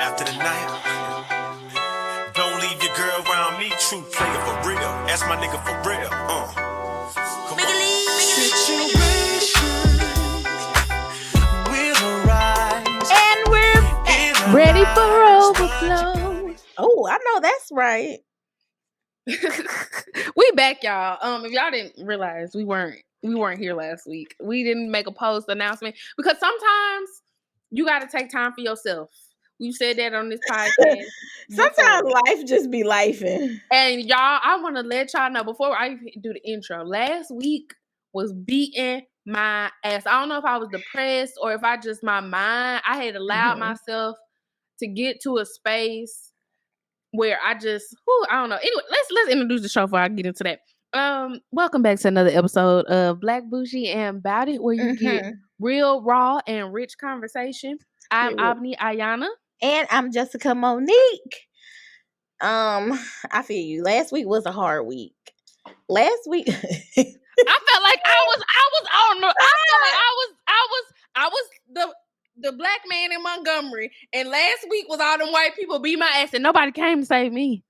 after the night. Don't leave your girl around me, true player for real. Ask my nigga for real. Come on. Situation will arise. And we're ready for overflow. Oh, I know that's right. We back, y'all. If y'all didn't realize, we weren't here last week. We didn't make a post announcement because sometimes you got to take time for yourself. We've said that on this podcast. Sometimes life just be lifing. And y'all, I want to let y'all know before I do the intro. Last week was beating my ass. I don't know if I was depressed or if my mind. I had allowed myself to get to a space where I just, I don't know. Anyway, let's introduce the show before I get into that. Welcome back to another episode of Black Bougie and About It, where you get real, raw, and rich conversation. I'm Avni Ayana. And I'm Jessica Monique. I feel you. Last week was a hard week. Last week, I felt like I was the black man in Montgomery, and last week was all them white people beat my ass, and nobody came to save me.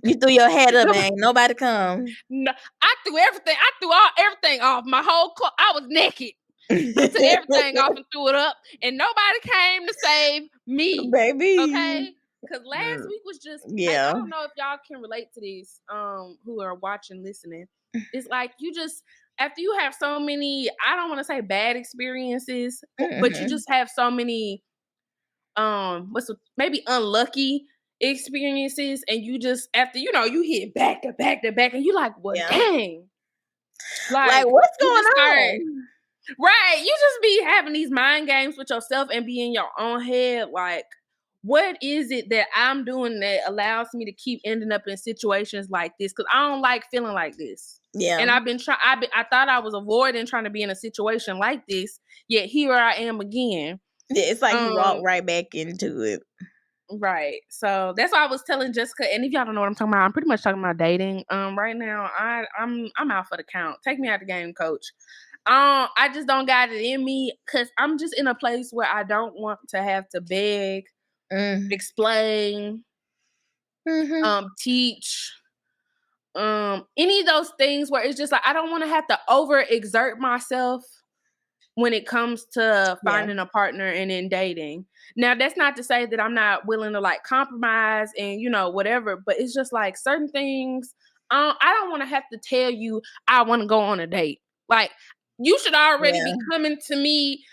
You threw your head up, man. Nobody come. No, I threw everything. I threw everything off. My whole I was naked. I took everything off and threw it up, and nobody came to save me, baby. Okay, because last week was just I don't know if y'all can relate to this. Who are watching, listening, it's like you just after you have so many. I don't want to say bad experiences, but you just have so many. Maybe unlucky experiences, and you just after you hit back to back to back, and you like, well, dang, like what's going on? Right, you just be having these mind games with yourself and be in your own head like, what is it that I'm doing that allows me to keep ending up in situations like this? Because I don't like feeling like this. Yeah. And I've been trying, I thought I was avoiding trying to be in a situation like this, yet here I am again. Yeah, it's like you walk right back into it. Right. So that's why I was telling Jessica, and if y'all don't know what I'm talking about, I'm pretty much talking about dating. Right now, I'm out for the count. Take me out the game, coach. I just don't got it in me because I'm just in a place where I don't want to have to beg, explain, teach, any of those things where it's just like I don't want to have to overexert myself when it comes to finding a partner and in dating. Now, that's not to say that I'm not willing to like compromise and whatever, but it's just like certain things. I don't want to have to tell you I want to go on a date. Like, you should already be coming to me,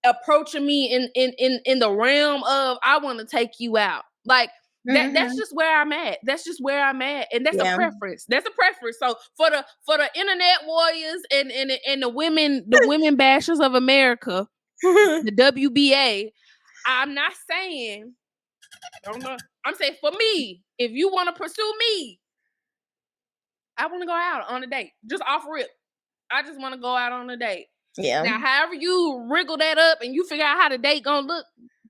approaching me in the realm of I want to take you out. Like that's just where I'm at. That's just where I'm at, and that's a preference. That's a preference. So for the internet warriors and the women bashers of America, the WBA, I'm not saying. I'm saying for me, if you want to pursue me, I want to go out on a date. Just off rip. I just want to go out on a date. Yeah. Now, however you wriggle that up and you figure out how the date gonna look,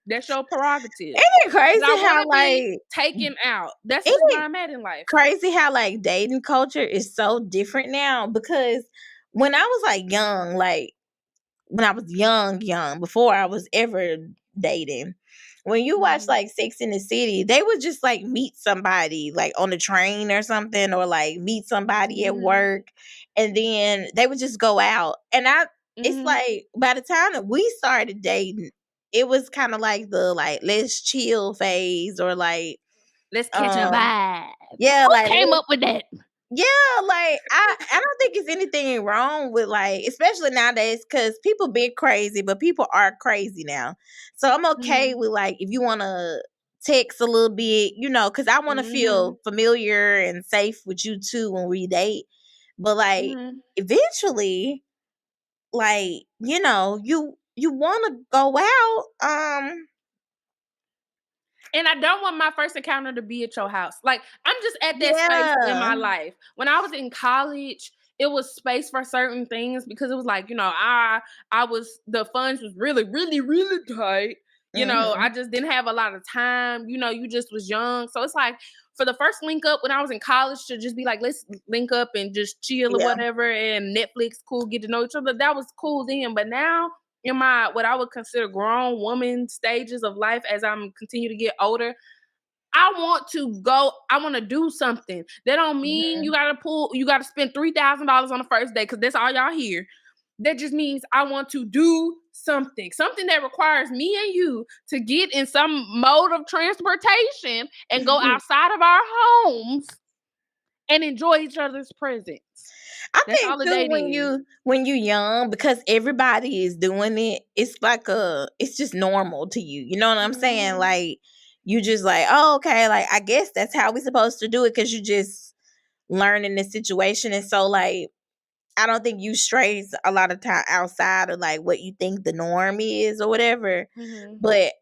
that's your prerogative. Isn't it crazy how like taken out? That's just where I'm at in life. Crazy how like dating culture is so different now, because when I was like young, like when I was young, before I was ever dating, when you watch like Sex in the City, they would just like meet somebody like on the train or something, or like meet somebody at work, and then they would just go out. And it's like by the time that we started dating, it was kind of like the like let's chill phase, or like let's catch a vibe. Yeah, who like came up with that? Yeah, like I don't think it's anything wrong with like, especially nowadays, because people be crazy, but people are crazy now. So I'm okay with like if you want to text a little bit, because I want to feel familiar and safe with you too when we date. But like eventually, like you want to go out. And I don't want my first encounter to be at your house. Like, I'm just at that space in my life. When I was in college, it was space for certain things because it was like, I was, the funds was really, really, really tight. I just didn't have a lot of time. You just was young. So it's like, for the first link up when I was in college to just be like, let's link up and just chill or whatever, and Netflix, cool, get to know each other. That was cool then. But now in my what I would consider grown woman stages of life as I'm continue to get older, I want to do something. That don't mean you gotta spend $3,000 on the first day because that's all y'all hear. That just means I want to do something that requires me and you to get in some mode of transportation and go outside of our homes and enjoy each other's presence. I That's think all the too date is. when you young, because everybody is doing it, it's like it's just normal to you. You know what I'm saying? Like you just like, oh, okay, like I guess that's how we supposed to do it because you just learning the situation. And so like I don't think you strays a lot of time outside of like what you think the norm is or whatever. But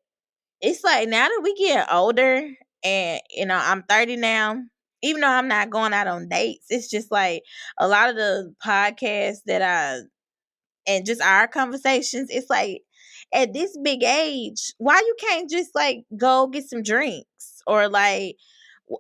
it's like now that we get older and I'm 30 now, even though I'm not going out on dates, it's just like a lot of the podcasts and just our conversations, it's like at this big age, why you can't just like go get some drinks or like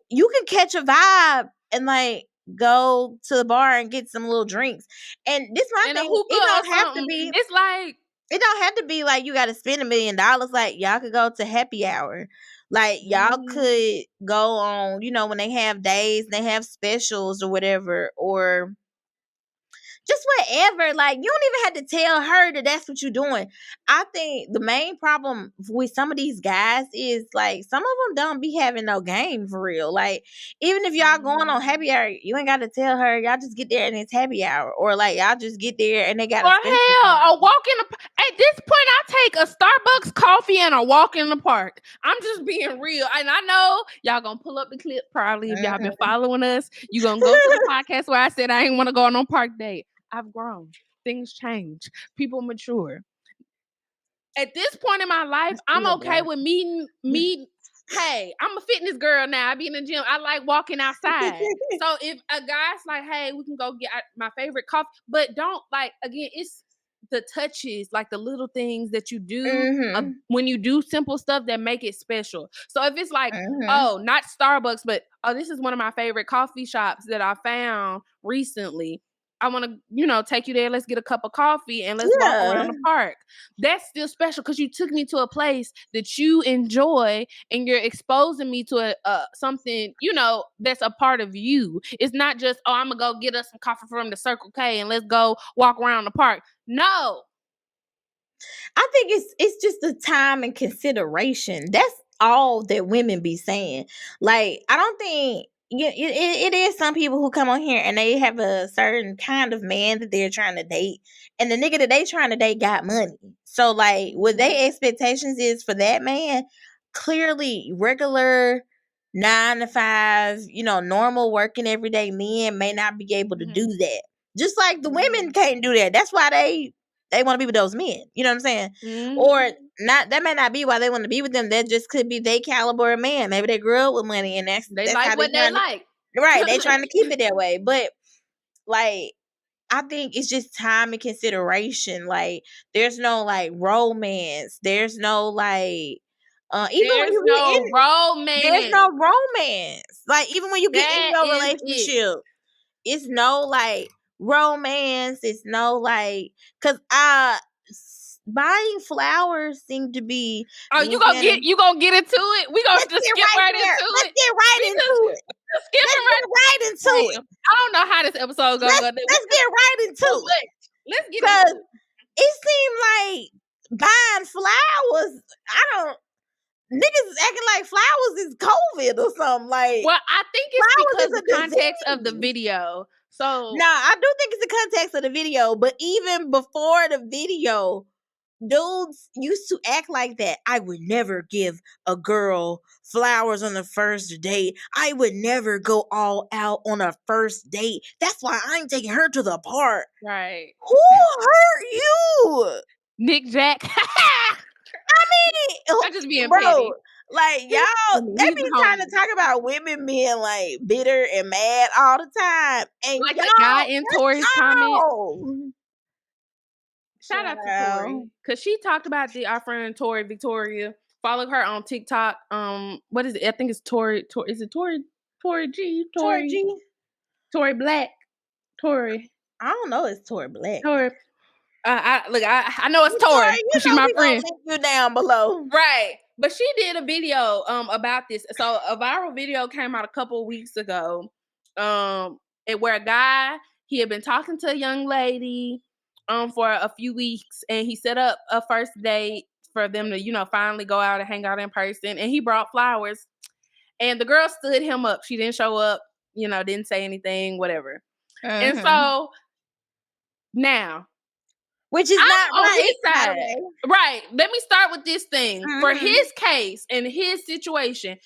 you can catch a vibe and like go to the bar and get some little drinks. And this my And a thing, hookah it or don't have to something. be It's like it don't have to be like you got to spend $1 million. Like y'all could go to happy hour. Like y'all could go on, when they have days, they have specials or whatever, or just whatever. Like you don't even have to tell her that that's what you're doing. I think the main problem with some of these guys is like some of them don't be having no game for real. Like even if y'all going on happy hour, you ain't got to tell her. Y'all just get there and it's happy hour, or like y'all just get there and they got or a special. hell, a walk in the. At this point, I take a Starbucks coffee and a walk in the park. I'm just being real, and I know y'all gonna pull up the clip probably if y'all been following us. You gonna go to the podcast where I said I ain't want to go on no park date. I've grown. Things change. People mature. At this point in my life, I'm okay with meeting. Hey, I'm a fitness girl now. I be in the gym. I like walking outside. So if a guy's like, hey, we can go get my favorite coffee, but don't like, again, it's the touches, like the little things that you do when you do simple stuff that make it special. So if it's like, oh, not Starbucks, but oh, this is one of my favorite coffee shops that I found recently. I want to, take you there. Let's get a cup of coffee and let's walk around the park. That's still special because you took me to a place that you enjoy and you're exposing me to something, that's a part of you. It's not just, oh, I'm going to go get us some coffee from the Circle K and let's go walk around the park. No. I think it's just the time and consideration. That's all that women be saying. Like, I don't think it is some people who come on here and they have a certain kind of man that they're trying to date, and the nigga that they trying to date got money. So like, what their expectations is for that man, clearly regular 9 to 5, normal working everyday men may not be able to do that. Just like the women can't do that. That's why they want to be with those men. You know what I'm saying? Or not, that may not be why they want to be with them. That just could be they caliber of man. Maybe they grew up with money and that's like how what they like. Right. They trying to keep it that way. But like, I think it's just time and consideration. Like there's no like romance. There's no like even when you get in romance. there's no romance. Like even when you get in your relationship, it's no like romance. It's no like, cause buying flowers seem to be. Oh, you gonna get into it? We gonna just skip right into it. Let's get right into it. I don't know how this episode gonna go. Let's get right into it. Let's get into it. It seemed like buying flowers. Niggas is acting like flowers is COVID or something. Like, well, I think it's because of the context of the video. So no, I do think it's the context of the video. But even before the video, dudes used to act like that. I would never give a girl flowers on the first date. I would never go all out on a first date. That's why I ain't taking her to the park. Right. Who hurt you? Nick Jack. I'm just being petty. Like y'all, they be trying to talk about women being like bitter and mad all the time. And like the guy in Tori's comment. Shout out to Tori. Because she talked about our friend Tori Victoria. Follow her on TikTok. What is it? I think it's Tori. Is it Tori? Tori G? Tori G? Tori Black. Tori. I don't know. It's Tori Black. Tori. I know it's Tori You because she's know my we friend. gonna link you down below. Right. But she did a video about this. So a viral video came out a couple of weeks ago. Where a guy, he had been talking to a young lady for a few weeks, and he set up a first date for them to, finally go out and hang out in person. And he brought flowers. And the girl stood him up. She didn't show up, didn't say anything, whatever. And so now, which is I'm not on right, his side. Right. Let me start with this thing. For his case and his situation,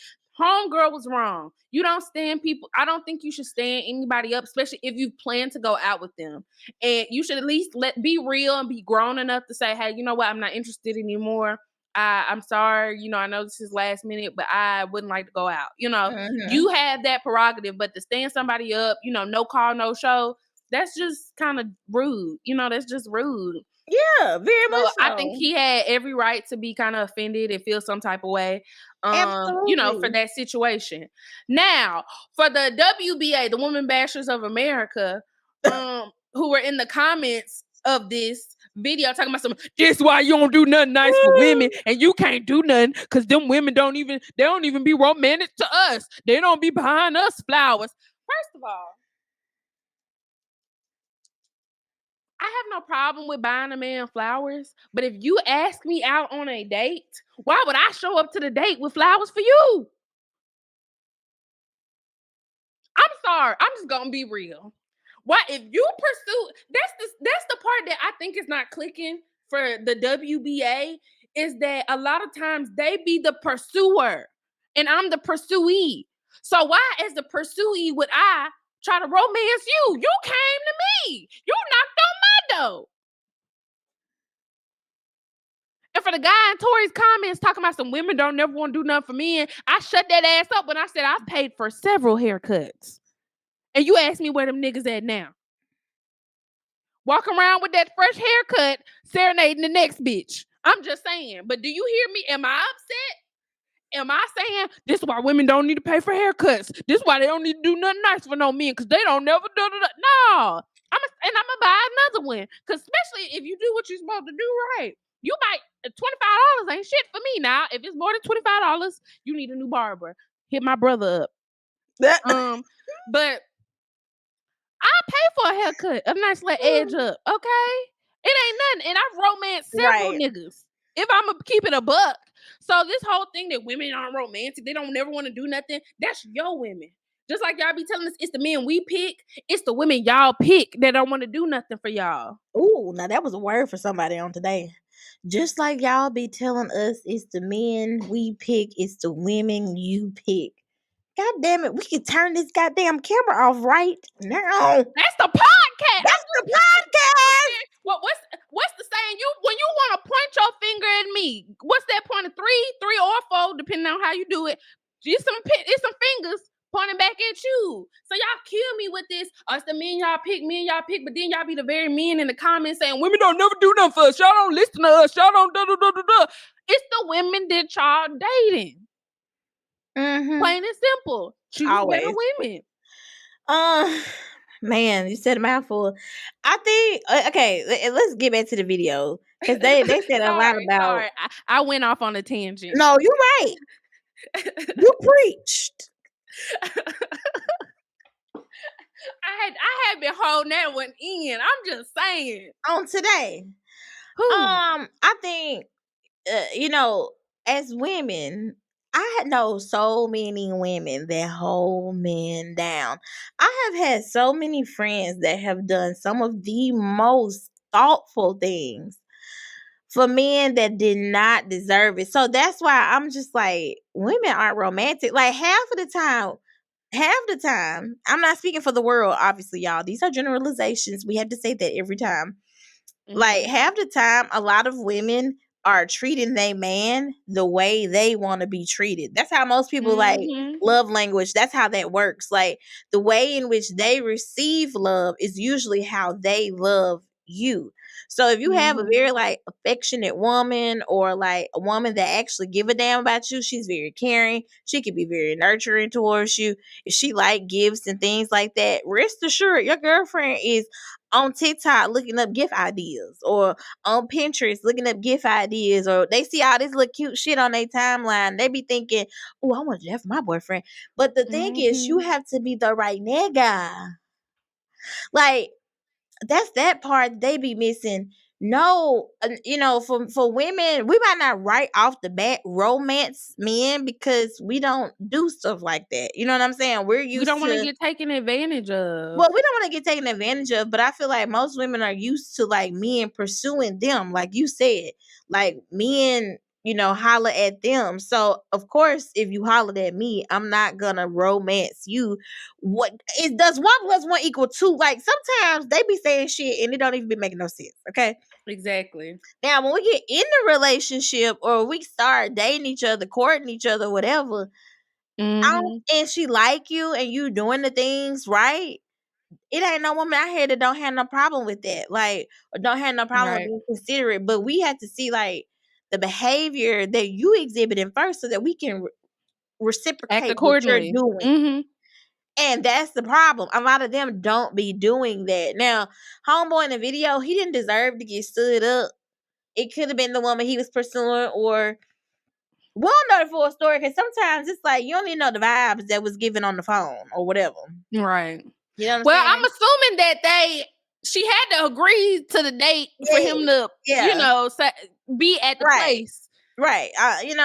homegirl was wrong. You don't stand people. I don't think you should stand anybody up, especially if you plan to go out with them. And you should at least be real and be grown enough to say, hey, you know what? I'm not interested anymore. I'm sorry. I know this is last minute, but I wouldn't like to go out. You have that prerogative, but to stand somebody up, no call, no show, that's just kind of rude. That's just rude. Yeah, very much so. I think he had every right to be kind of offended and feel some type of way, Absolutely. for that situation. Now, for the WBA, the Women Bashers of America, who were in the comments of this video talking about this why you don't do nothing nice for women and you can't do nothing because them women don't even be romantic to us. They don't be behind us flowers. First of all, I have no problem with buying a man flowers, but if you ask me out on a date, why would I show up to the date with flowers for you? I'm sorry. I'm just gonna be real. Why, if you pursue, that's the part that I think is not clicking for the WBA, is that a lot of times they be the pursuer and I'm the pursuee. So why, as the pursuee, would I try to romance you? You came to me. You knocked on my door. And for the guy in Tori's comments talking about some women don't never want to do nothing for men, I shut that ass up when I said I've paid for several haircuts. And you ask me where them niggas at now. Walking around with that fresh haircut, serenading the next bitch. I'm just saying. But do you hear me? Am I upset? Am I saying this is why women don't need to pay for haircuts? This is why they don't need to do nothing nice for no men because they don't never do it. No. I'm gonna buy another one. Because especially if you do what you're supposed to do right. You might, $25 ain't shit for me now. If it's more than $25, you need a new barber. Hit my brother up. But I pay for a haircut, a nice little edge up, okay? It ain't nothing. And I've romanced several niggas. If I'm going to keep it a buck. So this whole thing that women aren't romantic, they don't never want to do nothing, that's your women. Just like y'all be telling us it's the men we pick, it's the women y'all pick that don't want to do nothing for y'all. Ooh, now that was a word for somebody on today. Just like y'all be telling us it's the men we pick, it's the women you pick. God damn it, we can turn this goddamn camera off right now. That's the podcast. That's the podcast. What's the saying? When you want to point your finger at me, what's that pointing? Three or four, depending on how you do it. It's some fingers pointing back at you. So y'all kill me with this. It's the men y'all pick, but then y'all be the very men in the comments saying women don't never do nothing for us. Y'all don't listen to us. Y'all don't da. It's the women that y'all dating. Plain and simple. Choose better women. Man, you said a mouthful. I think okay. Let's get back to the video because they said a lot about. Sorry. I went off on a tangent. No, you're right. You preached. I had been holding that one in. I'm just saying. On today, I think as women, I know so many women that hold men down. I have had so many friends that have done some of the most thoughtful things for men that did not deserve it. So that's why I'm just like, women aren't romantic. Like half the time, I'm not speaking for the world, obviously, y'all. These are generalizations. We have to say that every time. Like half the time, a lot of women are treating their man the way they want to be treated. That's how most people like love language. That's how that works. Like the way in which they receive love is usually how they love you. So if you have a very like affectionate woman or like a woman that actually give a damn about you, she's very caring. She can be very nurturing towards you. If she like gifts and things like that, rest assured your girlfriend is on TikTok looking up gift ideas, or on Pinterest looking up gift ideas, or they see all this little cute shit on their timeline. They be thinking, "Oh, I want that for my boyfriend." But the thing is, you have to be the right nigga. Like, that's that part they be missing. No, for women, we might not right off the bat romance men because we don't do stuff like that. You know what I'm saying? We're We don't used want to to. get taken advantage of. Well, we don't want to get taken advantage of, but I feel like most women are used to like men pursuing them, like you said, like men, holler at them. So of course, if you hollered at me, I'm not gonna romance you. What it does 1 + 1 = 2? Like sometimes they be saying shit and it don't even be making no sense. Okay. Exactly. Now, when we get in the relationship or we start dating each other, courting each other, whatever, and she like you and you doing the things right, it ain't no woman out here that don't have no problem with that. Like, or don't have no problem with Right. being considerate. But we have to see like the behavior that you exhibiting first so that we can Act reciprocate what you're accordingly. doing. And that's the problem. A lot of them don't be doing that. Now, homeboy in the video, he didn't deserve to get stood up. It could have been the woman he was pursuing, or we don't know the full story because sometimes it's like you don't even know the vibes that was given on the phone or whatever. Right. You know what I'm Well, saying? I'm assuming that she had to agree to the date for him to, be at the place. Right. And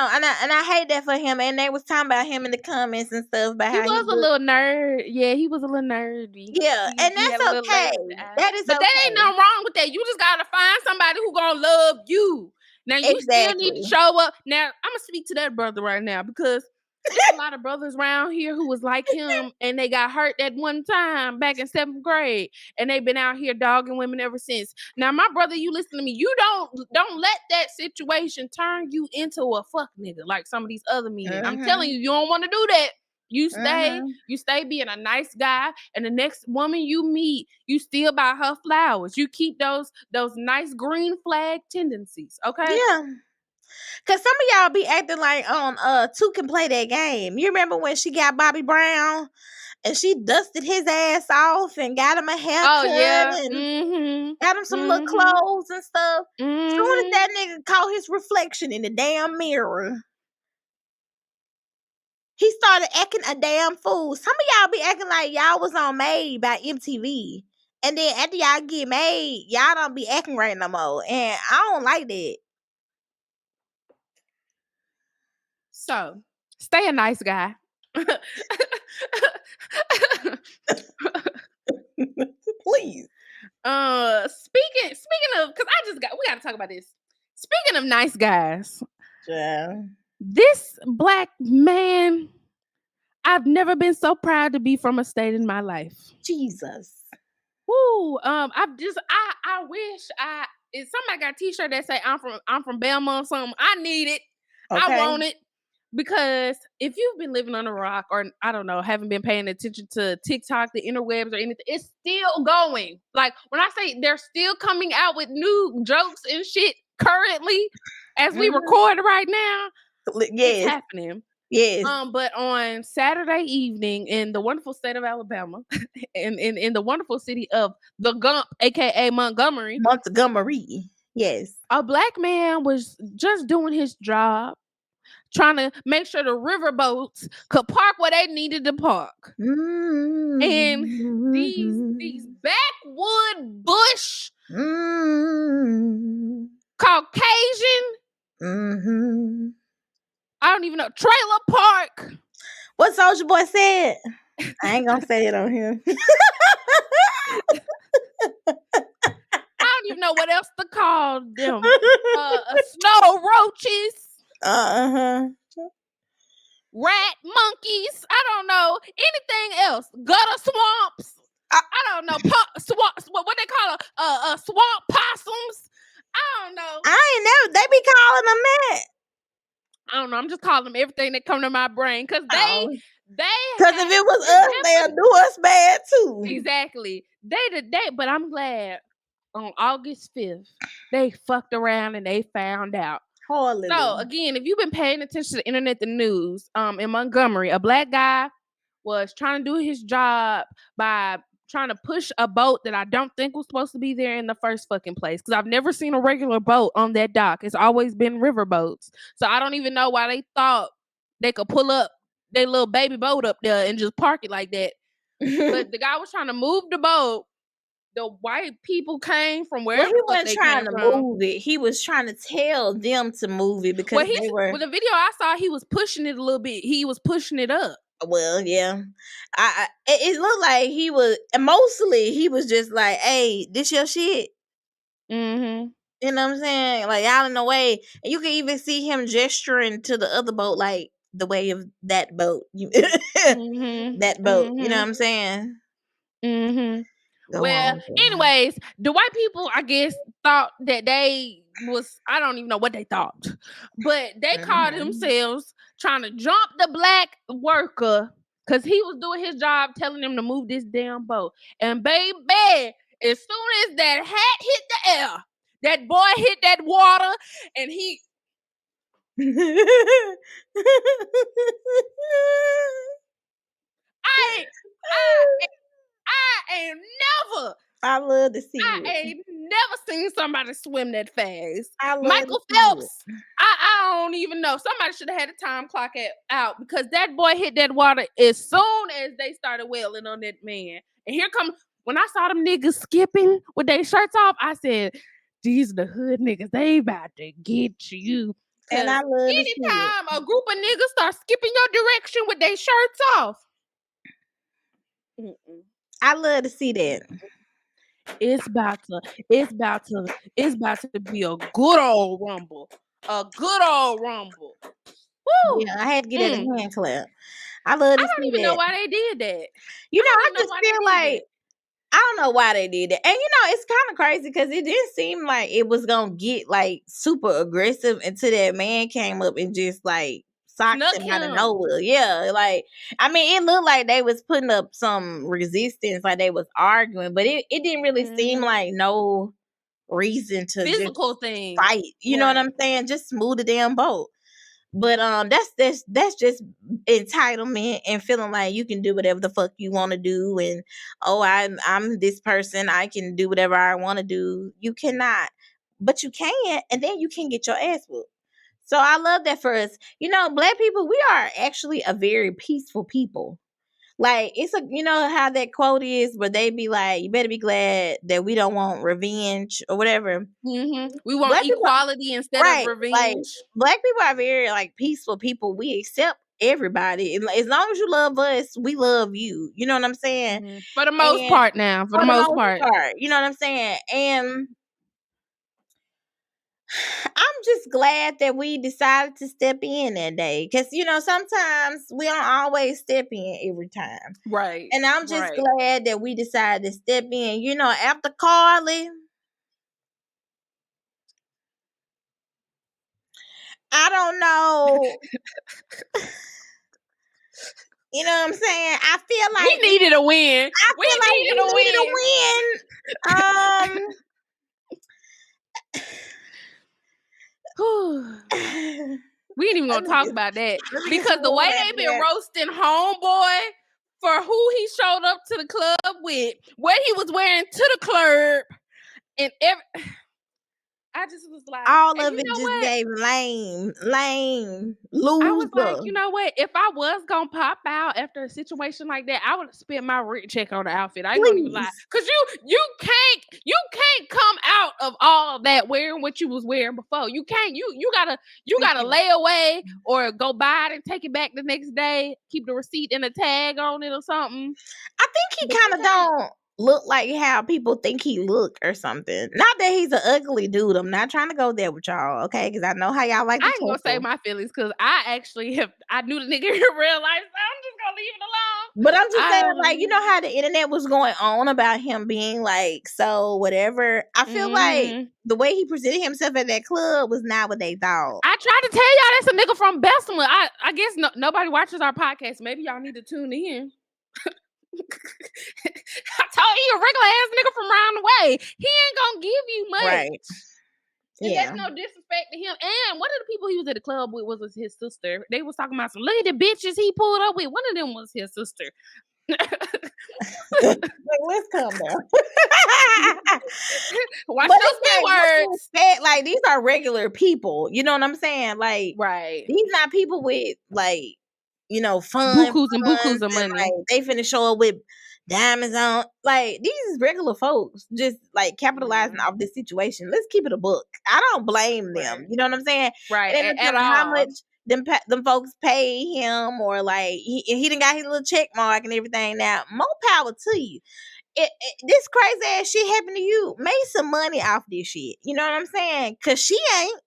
I hate that for him. And they was talking about him in the comments and stuff about He how was a little nerd. Yeah, he was a little nerdy. Yeah, and He had a that's little okay. nerd That is but that ain't nothing wrong with that. You just gotta find somebody who gonna love you. Now you still need to show up. Now I'm gonna speak to that brother right now because there's a lot of brothers around here who was like him and they got hurt that one time back in 7th grade and they've been out here dogging women ever since. Now, my brother, you listen to me. You don't let that situation turn you into a fuck nigga like some of these other men. I'm telling you, you don't want to do that. You stay being a nice guy, and the next woman you meet, you still buy her flowers. You keep those nice green flag tendencies, okay? Yeah. Cause some of y'all be acting like Two can play that game. You remember when she got Bobby Brown and she dusted his ass off and got him a haircut and got him some little clothes and stuff. Soon as that nigga caught his reflection in the damn mirror, he started acting a damn fool. Some of y'all be acting like y'all was on Made by MTV. And then after y'all get made, y'all don't be acting right no more. And I don't like that. So, stay a nice guy. Please. Speaking of, because we gotta talk about this. Speaking of nice guys, this black man, I've never been so proud to be from a state in my life. Jesus. Woo. I wish if somebody got a t-shirt that say I'm from Belmont or something, I need it. Okay. I want it. Because if you've been living on a rock or, I don't know, haven't been paying attention to TikTok, the interwebs or anything, it's still going. Like, when I say they're still coming out with new jokes and shit currently as we record right now, it's happening. Yes. But on Saturday evening in the wonderful state of Alabama, in the wonderful city of the Gump, aka Montgomery. Yes. A black man was just doing his job, trying to make sure the riverboats could park where they needed to park. And these backwood bush Caucasian, I don't even know, trailer park. What Soulja Boy said? I ain't gonna say it on here. I don't even know what else to call them. Snow roaches. Rat monkeys. I don't know anything else. Gutter swamps. I don't know. Swamp. What they call swamp possums. I don't know. I ain't never. They be calling them that. I don't know. I'm just calling them everything that come to my brain because because if it was us, they'll do us bad too. Exactly. But I'm glad on August 5th they fucked around and they found out. Hardly. So again, if you've been paying attention to the internet, the news, in Montgomery, a black guy was trying to do his job by trying to push a boat that I don't think was supposed to be there in the first fucking place. Because I've never seen a regular boat on that dock. It's always been river boats. So I don't even know why they thought they could pull up their little baby boat up there and just park it like that. But the guy was trying to move the boat. The white people came from wherever he wasn't they trying came to from. move it. He was trying to tell them to move it because they were. Well, the video I saw, he was pushing it a little bit. He was pushing it up. Well, yeah, it looked like he was. Mostly, he was just like, "Hey, this your shit." Mm-hmm. You know what I'm saying? Like out in the way, and you can even see him gesturing to the other boat, like the way of that boat. Mm-hmm. That boat. Mm-hmm. You know what I'm saying? Mm-hmm. Go Well, on. anyways, the white people, I guess, thought that they was, I don't even know what they thought, but they called themselves trying to jump the black worker because he was doing his job telling them to move this damn boat. And baby, as soon as that hat hit the air, that boy hit that water and he... I ain't never... I love to see I it. ain't never seen somebody swim that fast. I love Michael to see Phelps, I don't even know. Somebody should have had a time clock out because that boy hit that water as soon as they started wailing on that man. And here come, when I saw them niggas skipping with their shirts off, I said, these are the hood niggas. They about to get you. And I love to see it. Anytime a group of niggas start skipping your direction with their shirts off, I love to see that. It's about to be a good old rumble. A good old rumble. Woo! Yeah, I had to get that hand clap. I love to see that. I don't even know why they did that. You know, I just feel like I don't know why they did that. And it's kind of crazy because it didn't seem like it was gonna get like super aggressive until that man came up and just like socked him out of nowhere. Yeah, like I mean, it looked like they was putting up some resistance, like they was arguing, but it didn't really seem like no reason to physical just fight. You know what I'm saying? Just move the damn boat. But that's just entitlement and feeling like you can do whatever the fuck you want to do, and I'm this person, I can do whatever I want to do. You cannot, but you can, and then you can get your ass whooped. So I love that for us. Black people, we are actually a very peaceful people. Like it's how that quote is where they be like, you better be glad that we don't want revenge or whatever. Mm-hmm. We want black equality people, instead of revenge. Like, black people are very like peaceful people. We accept everybody, and as long as you love us, we love you. You know what I'm saying? Mm-hmm. For the most part, now for the most part, you know what I'm saying? And I'm just glad that we decided to step in that day because sometimes we don't always step in every time, right? And I'm just glad that we decided to step in. After Carly, I don't know. You know what I'm saying? I feel like we needed a win. We needed a win. We ain't even gonna talk about that because the way they been roasting homeboy for who he showed up to the club with, what he was wearing to the club, and I just was like, all of it just gave lame, loser. I was like, you know what? If I was gonna pop out after a situation like that, I would spend my rent check on the outfit. I ain't gonna even lie, cause you can't come out of all that wearing what you was wearing before. You can't. You gotta lay away or go buy it and take it back the next day. Keep the receipt and a tag on it or something. I think he kind of don't look like how people think he look or something. Not that he's an ugly dude. I'm not trying to go there with y'all, okay? Because I know how y'all like to I ain't gonna say my feelings because I knew the nigga in real life, so I'm just gonna leave it alone. But I'm just saying, like, how the internet was going on about him being like, so whatever. I feel like the way he presented himself at that club was not what they thought. I tried to tell y'all that's a nigga from Bessemer. I guess nobody watches our podcast. Maybe y'all need to tune in. I told you, a regular ass nigga from around the way. He ain't gonna give you much. Right. And that's no disrespect to him. And one of the people he was at the club with was his sister. They was talking about some, look at the bitches he pulled up with. One of them was his sister. Like, let's calm down. Watch But those it's big like, what you words. expect? Like, these are regular people. You know what I'm saying? Like, Right. these not people with like, fun Bukus and bukus funds of and money. like they finna show up with diamonds on. Like, these is regular folks just like capitalizing off this situation. Let's keep it a book. I don't blame them. Right. You know what I'm saying? Right. It ain't no At telling how all. much them folks pay him, or like he done got his little check mark and everything. Now, more power to you. This crazy ass shit happened to you. Make some money off this shit. You know what I'm saying? Cause she ain't.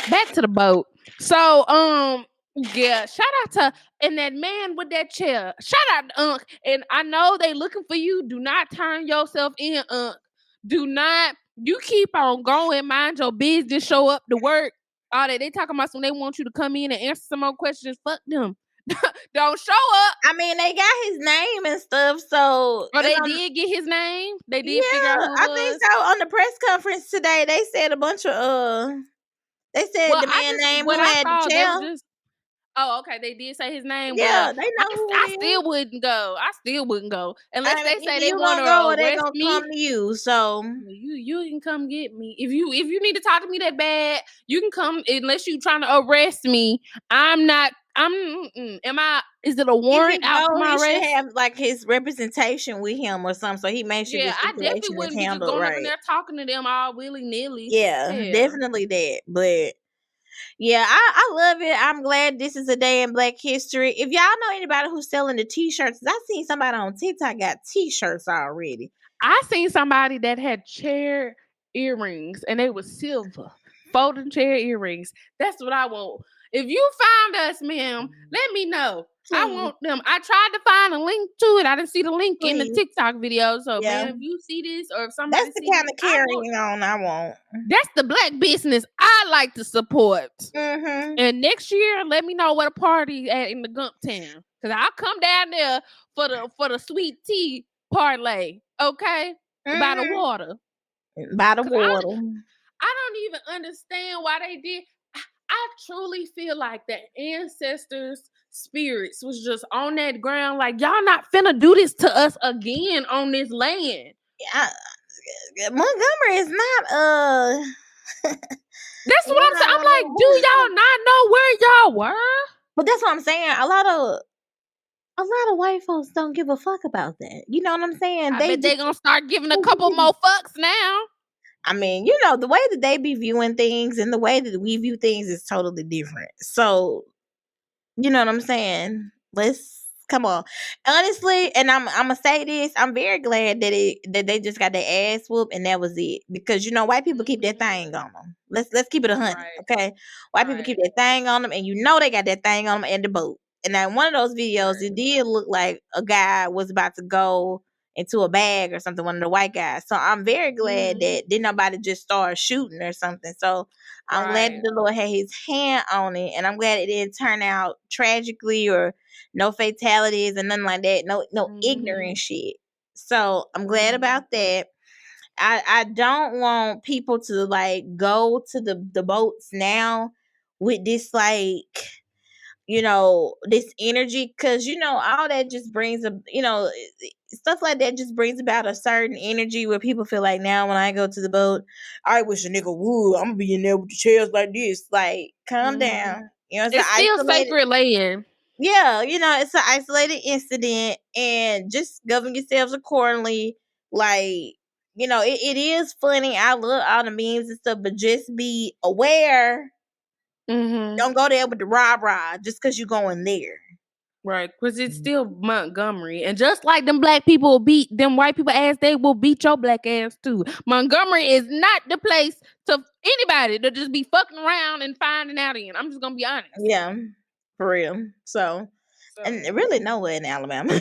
Back to the boat. So, yeah, shout out to and that man with that chair. Shout out to Unc. And I know they looking for you. Do not turn yourself in, Unc. Do not. You keep on going. Mind your business. Show up to work. All that they talking about. When they want you to come in and answer some more questions. Fuck them. Don't show up. I mean, they got his name and stuff, so Oh, they did get his name. They did figure out yeah, who it I think was. so. On the press conference today, they said a bunch of they said Well, the man name what who I had the saw, they chair. was just. Oh, okay. They did say his name. Yeah, Well, they know who it I is. still wouldn't go. I still wouldn't go unless I mean, they say either they you want gonna go or to they arrest gonna me. come to you. So You can come get me if you need to talk to me that bad. You can come unless you trying to arrest me. I'm not. Am I? Is it a if warrant he out for go, my he should arrest? have like his representation with him or something, so he makes sure Yeah, the I definitely situation is wouldn't be just handled going up in right. there talking to them all willy nilly. Yeah, Yeah. definitely that. But yeah, I love it. I'm glad this is a day in Black history. If y'all know anybody who's selling the t-shirts, I seen somebody on TikTok got t-shirts already. I seen somebody that had chair earrings and they was silver. Folding chair earrings. That's what I want. If you find us, ma'am, let me know. I Please, want them. I tried to find a link to it. I didn't see the link in the please. TikTok video. So, Yeah. ma'am, if you see this or if That's somebody the see kind this, of I want. carrying on I want. That's the black business I like to support. Mm-hmm. And next year, let me know what a party at in the Gump Town. Cause I'll come down there for the sweet tea parlay. Okay? By the Mm-hmm. water. By the 'Cause water. I don't even understand why they did. I truly feel like the ancestors' spirits was just on that ground, like y'all not finna do this to us again on this land. I, Montgomery is not That's what I'm saying. I'm like, do know. y'all not know where y'all were? But that's what I'm saying. A lot of white folks don't give a fuck about that. You know what I'm saying? I bet they gonna start giving a couple more fucks now. I mean, the way that they be viewing things and the way that we view things is totally different. So, you know what I'm saying? Let's come on. Honestly, and I'm gonna say this, I'm very glad that they just got their ass whooped and that was it. Because white people keep that thing on them. Let's keep it 100, Right. okay? White people keep that thing on them, and they got that thing on them in the boat. And now one of those videos, it did look like a guy was about to go into a bag or something, one of the white guys. So I'm very glad that didn't nobody just start shooting or something. So I'm glad that the Lord had his hand on it, and I'm glad it didn't turn out tragically or no fatalities and nothing like that. No ignorant shit. So I'm glad about that. I don't want people to like go to the boats now with this like this energy, because all that just brings a stuff like that just brings about a certain energy where people feel like, now when I go to the boat, I wish a nigga would. I'm gonna be in there with the chairs like this. Like, calm down. It's It's an still isolated. sacred land. Yeah, it's an isolated incident, and just govern yourselves accordingly. Like, it is funny. I love all the memes and stuff, but just be aware. Don't go there with the rah-rah just because you're going there. Right, because it's still Montgomery. And just like them black people will beat them white people ass, they will beat your black ass too. Montgomery is not the place to anybody to just be fucking around and finding out in. I'm just gonna be honest. Yeah, for real. So and really nowhere in Alabama.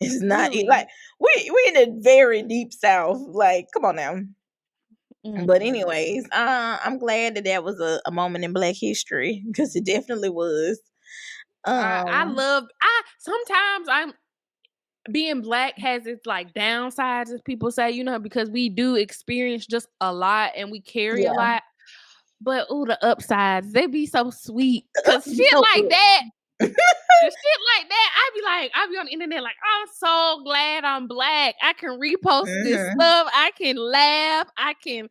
It's not Really? like we in a very deep south. Like, come on now. But anyways, I'm glad that was a moment in Black history, because it definitely was. I sometimes I'm being black has its like downsides, as people say, because we do experience just a lot and we carry a Yeah. lot. But the upsides, they be so sweet. Cause Be shit so like good. that, the shit like that, I be on the internet like, I'm so glad I'm black. I can repost this stuff. I can laugh. I can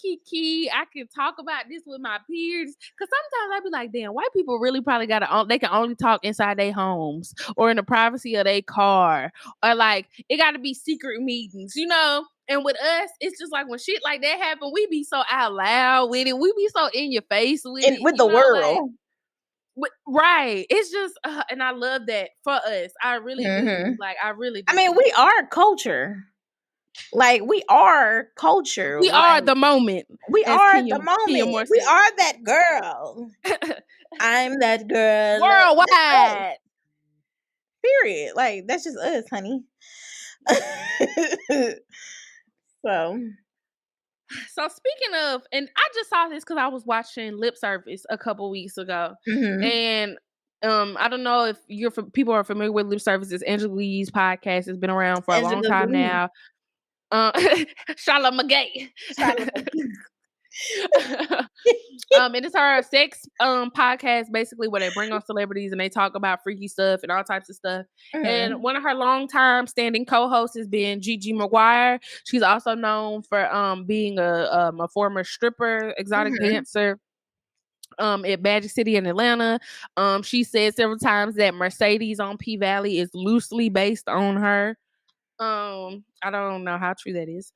kiki. I can talk about this with my peers. Cause sometimes I be like, damn, white people really probably they can only talk inside their homes or in the privacy of their car, or like it got to be secret meetings, you know. And with us, it's just like when shit like that happen, we be so out loud with it. We be so in your face with it, with you the know, world. right. It's just, and I love that for us. I really do. Like, I really do. I mean, we are culture. Like, we are culture. We are the moment. We as are Kenya, the moment. Moore We said. are that girl. I'm that girl. Worldwide. Period. Like, that's just us, honey. So speaking of, and I just saw this because I was watching Lip Service a couple weeks ago, and I don't know if people are familiar with Lip Service's Angela Lee's podcast. Has been around for a long time now. Charlotte McGay. And it's her sex podcast, basically, where they bring on celebrities and they talk about freaky stuff and all types of stuff. And one of her long-time standing co-hosts has been Gigi McGuire. She's also known for being a former stripper, exotic dancer at Magic City in Atlanta. She said several times that Mercedes on P Valley is loosely based on her. I don't know how true that is.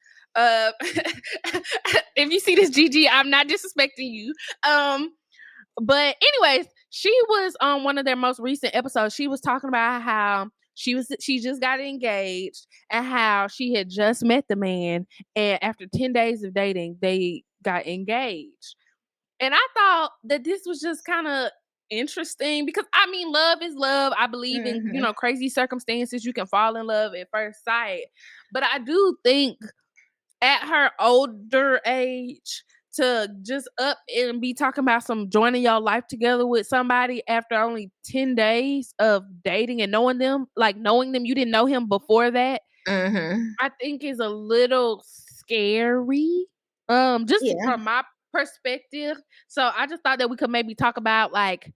If you see this, Gigi, I'm not disrespecting you. But anyways, she was on one of their most recent episodes. She was talking about how she just got engaged and how she had just met the man, and after 10 days of dating, they got engaged. And I thought that this was just kind of interesting because, I mean, love is love. I believe in, crazy circumstances. You can fall in love at first sight. But I do think at her older age, to just up and be talking about some joining your life together with somebody after only 10 days of dating and knowing them, you didn't know him before that, I think is a little scary. Just from my perspective. So I just thought that we could maybe talk about like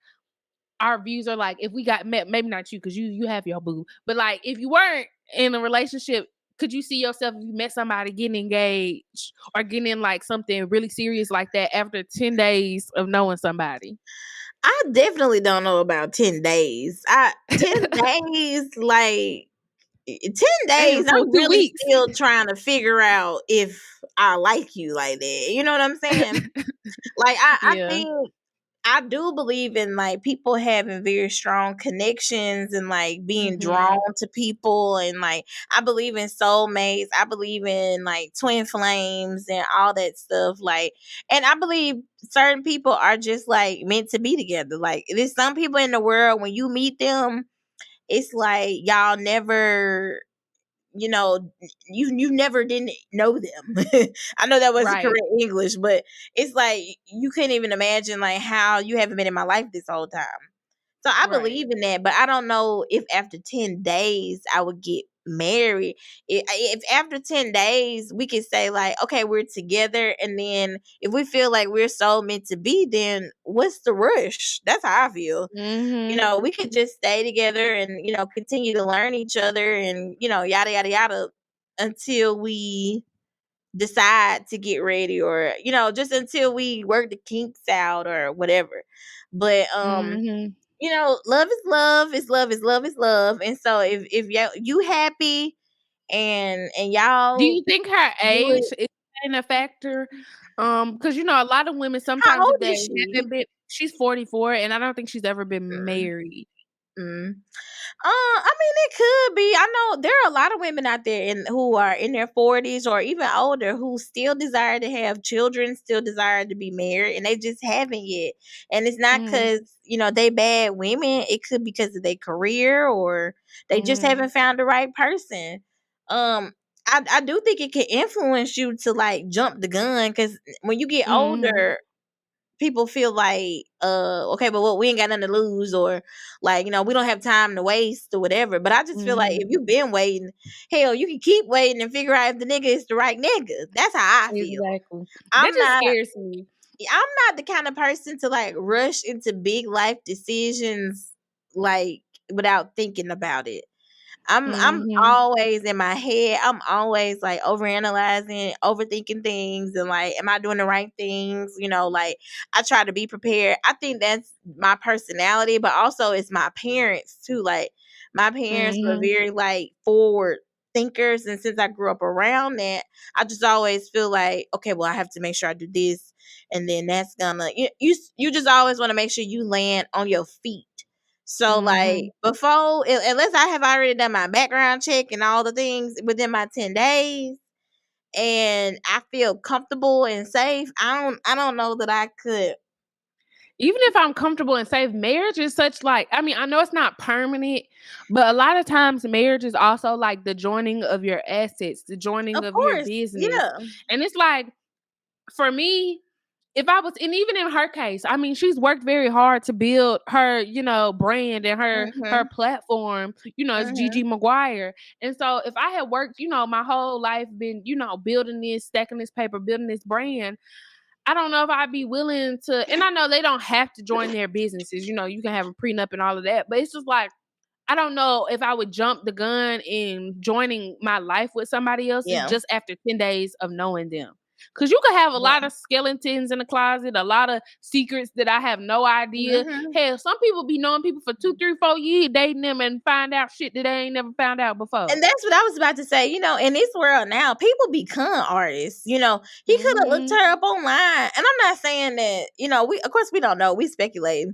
our views are like if we got met, maybe not you because you have your boo, but like if you weren't in a relationship, could you see yourself if you met somebody getting engaged or getting in like something really serious like that after 10 days of knowing somebody? I definitely don't know about 10 days. 10 days, like 10 days, For I'm 2 really weeks. still trying to figure out if I like you like that. You know what I'm saying? Like I think I do believe in like people having very strong connections and like being drawn to people, and like I believe in soulmates. I believe in like twin flames and all that stuff. Like, and I believe certain people are just like meant to be together. Like there's some people in the world when you meet them, it's like y'all never, you never didn't know them. I know that wasn't correct English, but it's like you couldn't even imagine like how you haven't been in my life this whole time. So I believe in that, but I don't know if after 10 days I would get married. If after 10 days we could say like, okay, we're together, and then if we feel like we're so meant to be, then what's the rush? That's how I feel. We could just stay together and, continue to learn each other and, yada, yada, yada until we decide to get ready, or, just until we work the kinks out or whatever. But, love is love, is love, is love, is love. And so if you happy and y'all, do you think her age is playing a factor? Because a lot of women how sometimes old if they is she? haven't been, she's 44, and I don't think she's ever been married. I mean, it could be. I know there are a lot of women out there who are in their 40s or even older who still desire to have children, still desire to be married, and they just haven't yet. And it's not because they bad women. It could be because of their career, or they just haven't found the right person. I do think it can influence you to like jump the gun, because when you get older, people feel like, okay, but we ain't got nothing to lose, or like, we don't have time to waste or whatever. But I just feel like if you've been waiting, hell, you can keep waiting and figure out if the nigga is the right nigga. That's how I feel. Exactly. That I'm just not. scares me. I'm not the kind of person to like rush into big life decisions like without thinking about it. I'm Mm-hmm. always in my head. I'm always like overanalyzing, overthinking things, and like, am I doing the right things? You know, like I try to be prepared. I think that's my personality, but also it's my parents too. Like my parents were Mm-hmm. very like forward thinkers, and since I grew up around that, I just always feel like, okay, well, I have to make sure I do this, and then that's gonna you just always want to make sure you land on your feet. So Mm-hmm. like before, unless I have already done my background check and all the things within my 10 days, and I feel comfortable and safe, I don't know that I could. Even if I'm comfortable and safe, marriage is such like, I mean, I know it's not permanent, but a lot of times marriage is also like the joining of your assets, the joining Of of your course, business. yeah. And it's like, for me, if I was, and even in her case, I mean, she's worked very hard to build her, brand and her Mhm. platform, as Gigi Mhm. McGuire. And so if I had worked, my whole life been, building this, stacking this paper, building this brand, I don't know if I'd be willing to, and I know they don't have to join their businesses, you can have a prenup and all of that, but it's just like, I don't know if I would jump the gun in joining my life with somebody else's Yeah. just after 10 days of knowing them. Because you could have a lot Yeah. of skeletons in the closet, a lot of secrets that I have no idea. Mhm. Hell, some people be knowing people for 2, 3, 4 years, dating them and find out shit that they ain't never found out before. And that's what I was about to say. In this world now, people become artists. He could have looked Mm-hmm. her up online, and I'm not saying that. We of course we don't know. We speculate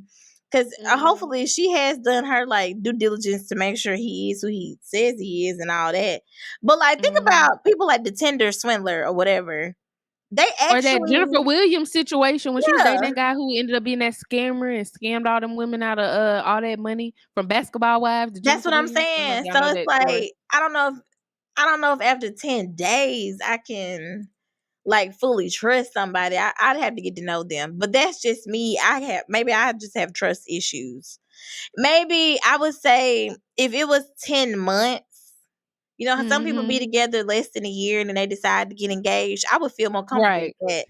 because Mm-hmm. hopefully she has done her like due diligence to make sure he is who he says he is and all that. But like, think Mm-hmm. about people like the Tinder swindler or whatever. They Or that actually, Jennifer Williams situation when she was dating yeah, that guy who ended up being that scammer and scammed all them women out of all that money from Basketball Wives to that's Jennifer what I'm Williams. I don't know if saying. y'all So know it's that story. like I don't know if after 10 days I can like fully trust somebody. I'd have to get to know them. But that's just me. Maybe I just have trust issues. Maybe I would say if it was 10 months, how some people Mm-hmm. be together less than a year and then they decide to get engaged, I would feel more comfortable Right. with that.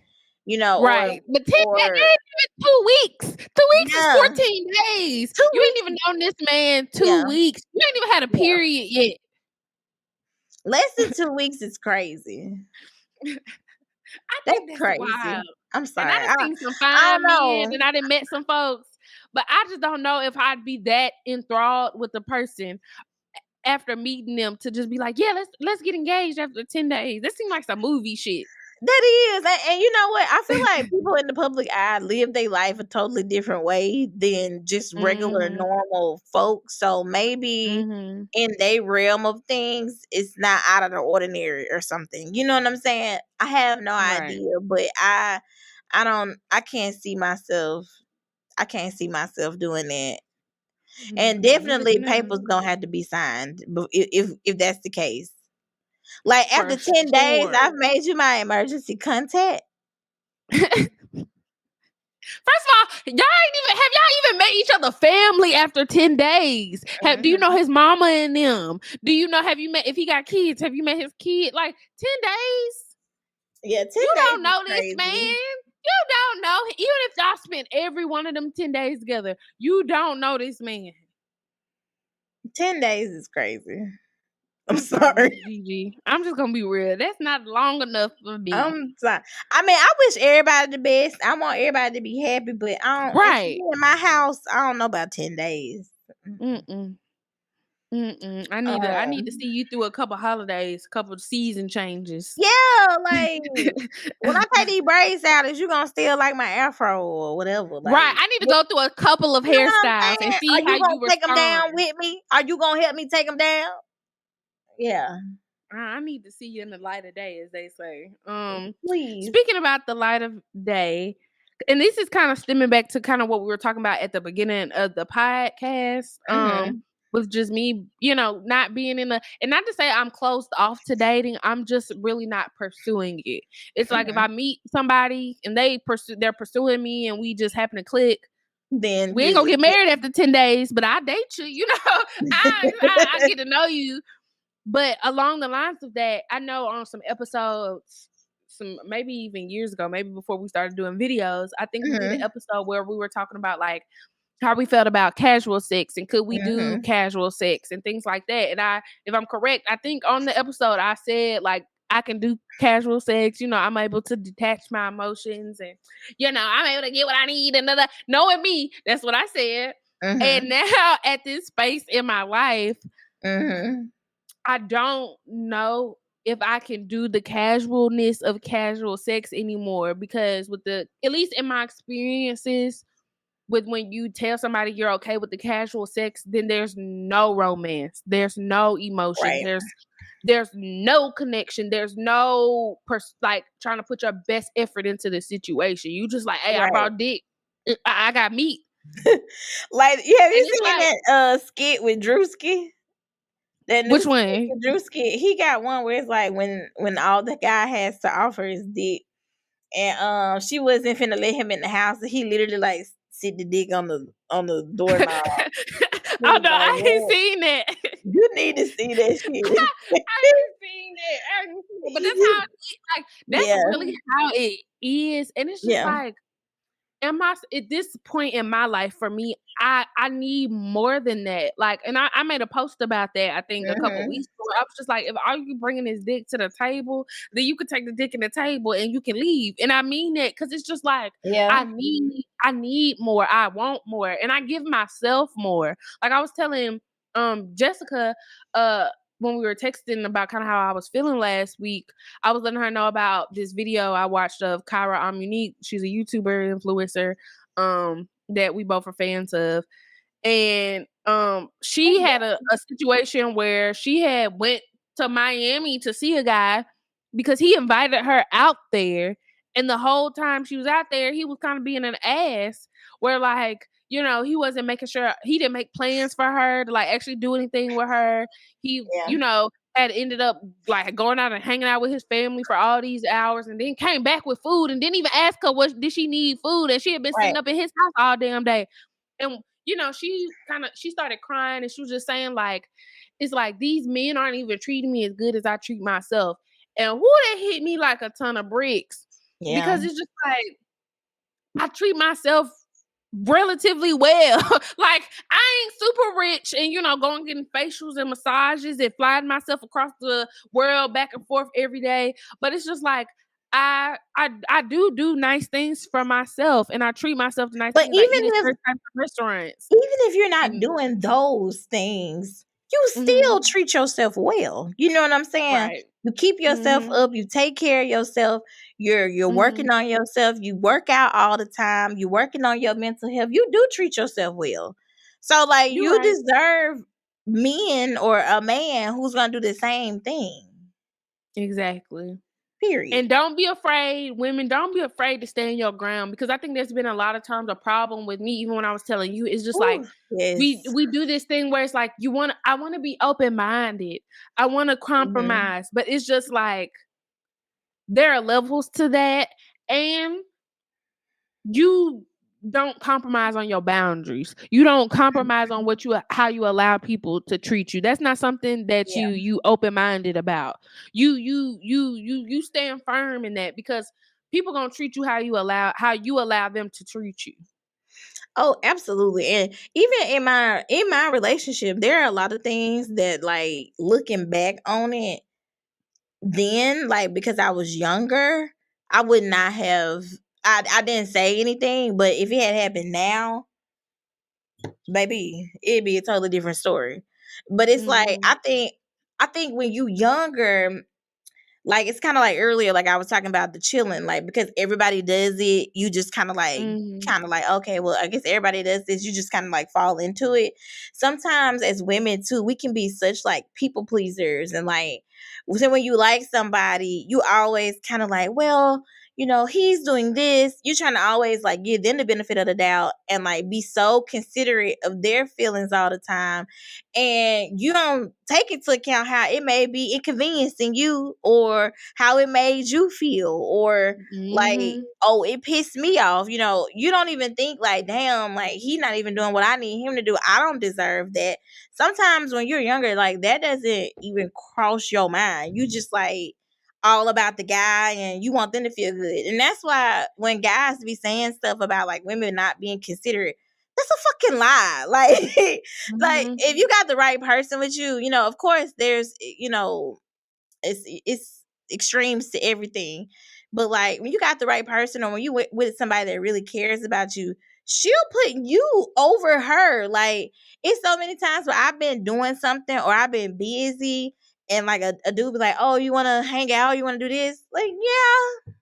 Or Right. But 10 that or ain't even 2 weeks. 2 weeks is yeah, 14 days. 2 You ain't weeks. even known this man Yeah, 2 weeks. You ain't even had a yeah. period yet. Less than 2 weeks is crazy. I That's think that's crazy. wild. I'm And I sorry. done seen some I fine don't men know. and I done met some folks, but I just don't know if I'd be that enthralled with the person after meeting them to just be like, yeah, let's get engaged after 10 days. That seems like some movie shit. That is, and you know what? I feel like people in the public eye live their life a totally different way than just regular Mhm. normal folks. So maybe Mhm. in their realm of things, it's not out of the ordinary or something. You know what I'm saying? I have no Right. idea, but I don't. I can't see myself. I can't see myself doing that. And Neither definitely, can I. papers gonna have to be signed, if that's the case. Like For after 10 days, sure. I've made you my emergency contact. First of all, y'all even met each other family after 10 days? Do you know Mhm. his mama and them? Do you know, have you met, if he got kids, have you met his kid? Like 10 days? Yeah, 10 You days don't is know this man. crazy. You don't know. Even if y'all spent every one of them 10 days together, you don't know this man. 10 days is crazy. I'm I'm sorry, sorry. Miss Gigi. I'm just gonna be real. That's not long enough for me. I'm sorry. I mean, I wish everybody the best. I want everybody to be happy, but I don't. And for Right. me in my house, I don't know about 10 days. Mm-mm. Mm-mm. Mm-mm. I need to Um, see you through a couple holidays, couple season changes. yeah, like when I take these braids out, is you gonna still like my afro or whatever? Right. Like, I need to go through a couple of you know what hairstyles I'm and saying? Are see how you gonna you take them respond. down with me? Are you gonna help me take them down? Yeah, I need to see you in the light of day, as they say. please. Speaking about the light of day, and this is kind of stemming back to kind of what we were talking about at the beginning of the podcast. Hmm. With just me, not being in and not to say I'm closed off to dating. I'm just really not pursuing it. It's like if I Hmm. meet somebody and they're pursuing me and we just happen to click, Then we ain't gonna get married after 10 days, but I date you, I get to know you. But along the lines of that, I know on some maybe even years ago, maybe before we started doing videos. I think we did an Mhm. episode where we were talking about like how we felt about casual sex and could we do Mhm. casual sex and things like that. And if I'm correct, I think on the episode I said like I can do casual sex. You know, I'm able to detach my emotions and, you know, I'm able to get what I need. Another knowing me, that's what I said. And Mhm. now at this space in my life, Mhm. I don't know if I can do the casualness of casual sex anymore because at least in my experiences with when you tell somebody you're okay with the casual sex, then there's no romance, there's no emotion, Right. there's no connection, there's no like trying to put your best effort into the situation. You just like, hey, I Right. brought dick, I got meat, Like, have and you it's seen like, that skit with Drewski? That new which skit one? with Drewski. He got one where it's like when all the guy has to offer is dick, and she wasn't finna let him in the house. And he literally like sit the dick on the doorknob. He Oh was no, like, I ain't "What? seen that. You need to see that shit." I ain't seen that. I ain't seen it. But that's how like that's Yeah, really how it is. And it's just yeah. like at this point in my life for me, I need more than that. Like, and I made a post about that I think a couple Mhm. weeks ago. I was just like, if all you bringing is dick to the table, then you could take the dick in the table and you can leave. And I mean that because it's just like Yeah. I need more. I want more, and I give myself more. Like I was telling Jessica when we were texting about kind of how I was feeling last week. I was letting her know about this video I watched of Kyra Amunique. She's a YouTuber influencer that we both are fans of. And she had a situation where she had went to Miami to see a guy because he invited her out there. And the whole time she was out there, he was kind of being an ass where like, you know, he wasn't making sure he didn't make plans for her to like actually do anything with her. He, Yeah. you know, had ended up like going out and hanging out with his family for all these hours and then came back with food and didn't even ask her what did she need food, and she had been Right. sitting up in his house all damn day. And you know, she started crying and she was just saying like, it's like these men aren't even treating me as good as I treat myself. And who that hit me like a ton of bricks Yeah. because it's just like I treat myself relatively well. Like I ain't super rich and you know going getting facials and massages and flying myself across the world back and forth every day, but it's just like I do nice things for myself and I treat myself to nice But things. I even eat at if certain types of restaurants. even if you're not And doing those things, you mhm, still treat yourself well. You know what I'm saying? right. You keep yourself Mhm. up, you take care of yourself, you're working Mhm. on yourself, you work out all the time, you're working on your mental health. You do treat yourself well. So like You're you right. deserve men or a man who's gonna do the same thing. Exactly. Period. And don't be afraid, women, don't be afraid to stand your ground because I think there's been a lot of times a problem with me, even when I was telling you, it's just like Ooh, yes. we do this thing where it's like I want to be open-minded. I want to Mhm. compromise, but it's just like there are levels to that and you don't compromise on your boundaries. You don't compromise on how you allow people to treat you. That's not something that Yeah. you open-minded about. You stand firm in that because people going to treat you how you allow them to treat you. Oh, absolutely. And even in my relationship, there are a lot of things that like looking back on it then, like because I was younger, I would not have I didn't say anything, but if it had happened now, baby, it'd be a totally different story. But it's like Mhm. I think when you younger, like it's kind of like earlier, like I was talking about the chilling, like because everybody does it, you just Mhm. kind of like, okay, well, I guess everybody does this, you just kind of like fall into it. Sometimes as women too, we can be such like people pleasers and like so when you like somebody, you always kind of like, well, you know, he's doing this. You're trying to always like give them the benefit of the doubt and like be so considerate of their feelings all the time, and you don't take into account how it may be inconveniencing you or how it made you feel or like, Mhm. oh, it pissed me off. You know, you don't even think like, damn, like he not even doing what I need him to do. I don't deserve that. Sometimes when you're younger, like that doesn't even cross your mind. You just like, all about the guy and you want them to feel good. And that's why when guys be saying stuff about like women not being considerate, that's a fucking lie. Like, like if you got the right person with you, you know, of course there's, you know, it's extremes to everything. But like when you got the right person or when you with somebody that really cares about you, she'll put you over her. Like it's so many times where I've been doing something or I've been busy and like a dude be like, oh, you want to hang out? You want to do this? Like, yeah.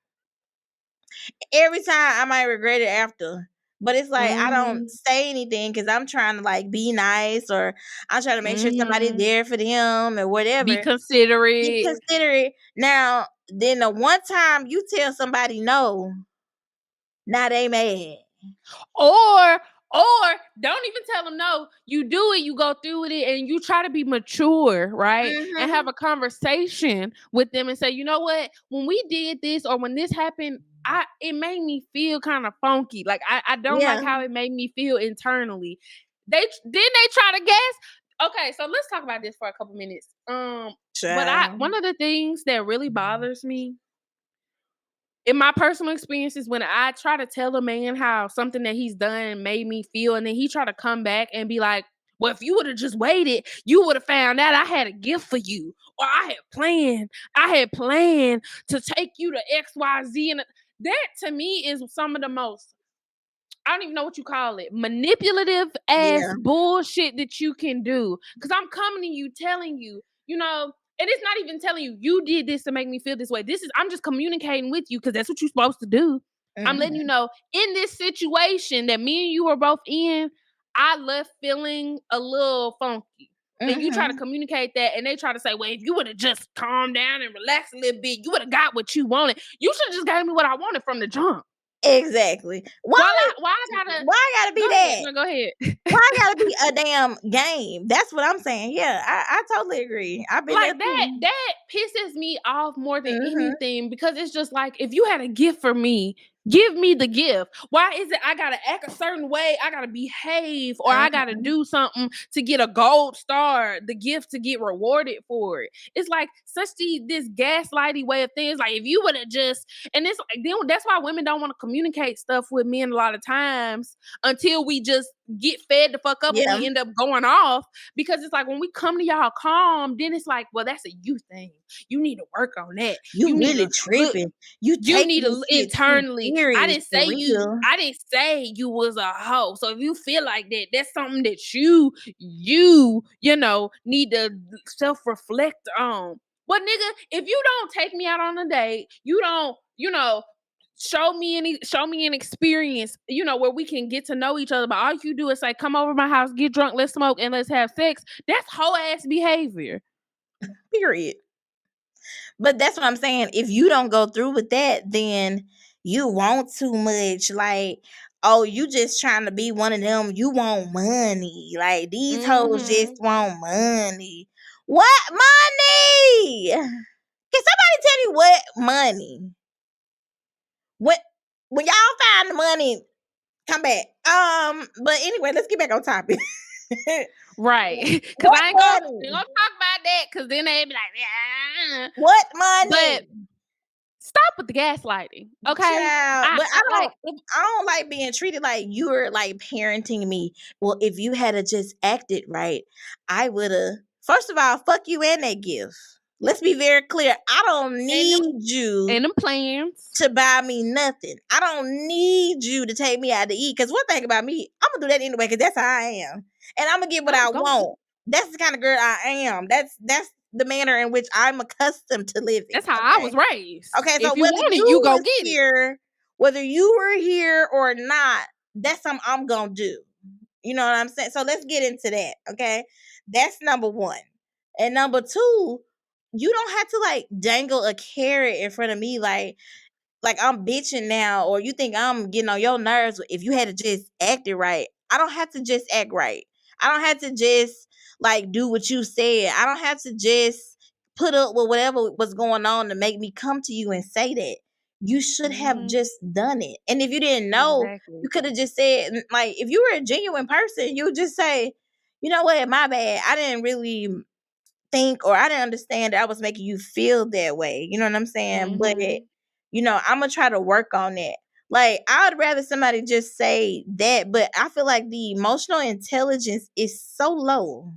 Every time I might regret it after. But it's like I don't say anything because I'm trying to like be nice or I'm trying to make sure somebody's there for them or whatever. Be considerate. Be considerate. Now, then the one time you tell somebody no, now they mad. Or don't even tell them no. You do it, you go through with it, and you try to be mature, right? And have a conversation with them and say, you know what? When we did this or when this happened, it made me feel kind of funky. Like I don't like how it made me feel internally. They try to guess. Okay, so let's talk about this for a couple minutes. But one of the things that really bothers me in my personal experiences, when I try to tell a man how something that he's done made me feel, and then he try to come back and be like, well, if you would have just waited, you would have found out I had a gift for you. Or I had planned to take you to XYZ. And that to me is some of the most, I don't even know what you call it, manipulative ass bullshit that you can do. Because I'm coming to you telling you, you know, and it's not even telling you, you did this to make me feel this way. I'm just communicating with you because that's what you're supposed to do. I'm letting you know, in this situation that me and you were both in, I left feeling a little funky. And you try to communicate that, and they try to say, well, if you would have just calmed down and relaxed a little bit, you would have got what you wanted. You should have just gave me what I wanted from the jump. Exactly. Why I gotta be that? No, go ahead. Why I gotta be a damn game? That's what I'm saying. Yeah, I totally agree. I've been like that pisses me off more than anything, because it's just like, if you had a gift for me, give me the gift. Why is it I gotta act a certain way? I gotta behave, or I gotta do something to get a gold star, the gift to get rewarded for it. It's like such this gaslighty way of things. Like if you would have just, and it's like, then that's why women don't want to communicate stuff with men a lot of times until we just get fed the fuck up and we end up going off, because it's like when we come to y'all calm, then it's like, well, that's a you thing. You need to work on that. You really tripping. You need to internally. I didn't say you was a hoe. So if you feel like that, that's something that you know need to self-reflect on. But nigga, if you don't take me out on a date, you don't, show me an experience, where we can get to know each other. But all you do is say, come over my house, get drunk, let's smoke, and let's have sex. That's whole ass behavior. Period. But that's what I'm saying. If you don't go through with that, then you want too much. Like, oh, you just trying to be one of them. You want money. Like, these hoes just want money. What money? Can somebody tell me what money? When y'all find the money, come back. But anyway, let's get back on topic. Right. Because I ain't gonna talk about that, because then they be like, yeah. What money? But stop with the gaslighting, okay? But I don't like being treated like you're like parenting me. Well, if you had just acted right, I would have. First of all, fuck you and that gift. Let's be very clear. I don't need you and them plans to buy me nothing. I don't need you to take me out to eat. Because one thing about me, I'm gonna do that anyway, because that's how I am, and I'm gonna get what I want. That's the kind of girl I am. That's the manner in which I'm accustomed to living. That's how I was raised. Okay, so whether you go get here, whether you were here or not, that's something I'm gonna do. You know what I'm saying? So let's get into that. Okay, that's number one, and number two, you don't have to like dangle a carrot in front of me like I'm bitching now, or you think I'm getting on your nerves. If you had to just act it right, I don't have to just act right. I don't have to just like do what you said. I don't have to just put up with whatever was going on to make me come to you and say that. You should have just done it. And if you didn't know, you could have just said, like, if you were a genuine person, you would just say, you know what, my bad. I didn't really think, or I didn't understand that I was making you feel that way. You know what I'm saying? But I'm gonna try to work on that. Like, I would rather somebody just say that, but I feel like the emotional intelligence is so low.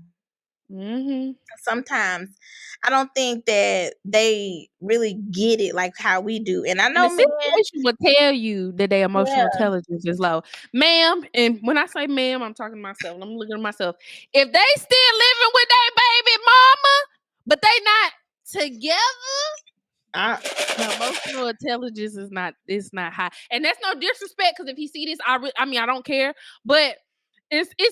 Sometimes I don't think that they really get it like how we do. And I know, the situation will tell you that their emotional intelligence is low. Ma'am, and when I say ma'am, I'm talking to myself. I'm looking at myself. If they still living with their baby mama, but they not together, the emotional intelligence is not high. And that's no disrespect, because if he see this, I don't care. But it's it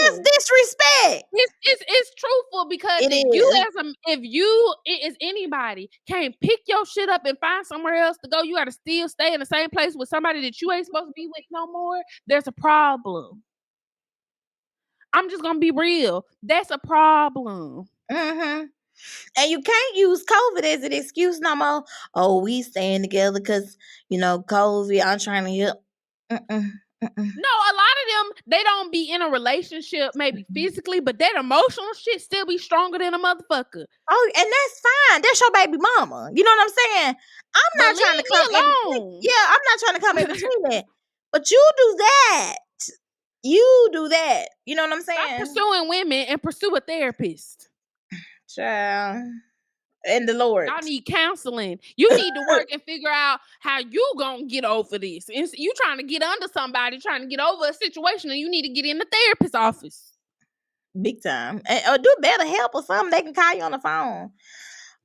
is disrespect. It's truthful, because if you as anybody can't pick your shit up and find somewhere else to go, you gotta still stay in the same place with somebody that you ain't supposed to be with no more. There's a problem. I'm just gonna be real. That's a problem. And you can't use COVID as an excuse no more. Oh, we staying together because COVID. I'm trying to help. No, a lot of them, they don't be in a relationship maybe physically, but that emotional shit still be stronger than a motherfucker. Oh, and that's fine. That's your baby mama. You know what I'm saying? I'm not trying to come in between. Yeah, I'm not trying to come in between that. But you do that. You do that. You know what I'm saying? Stop pursuing women and pursue a therapist. Child. And the Lord. Y'all need counseling. You need to work and figure out how you gonna get over this. You trying to get under somebody, trying to get over a situation, and you need to get in the therapist's office. Big time. Or do better help or something. They can call you on the phone.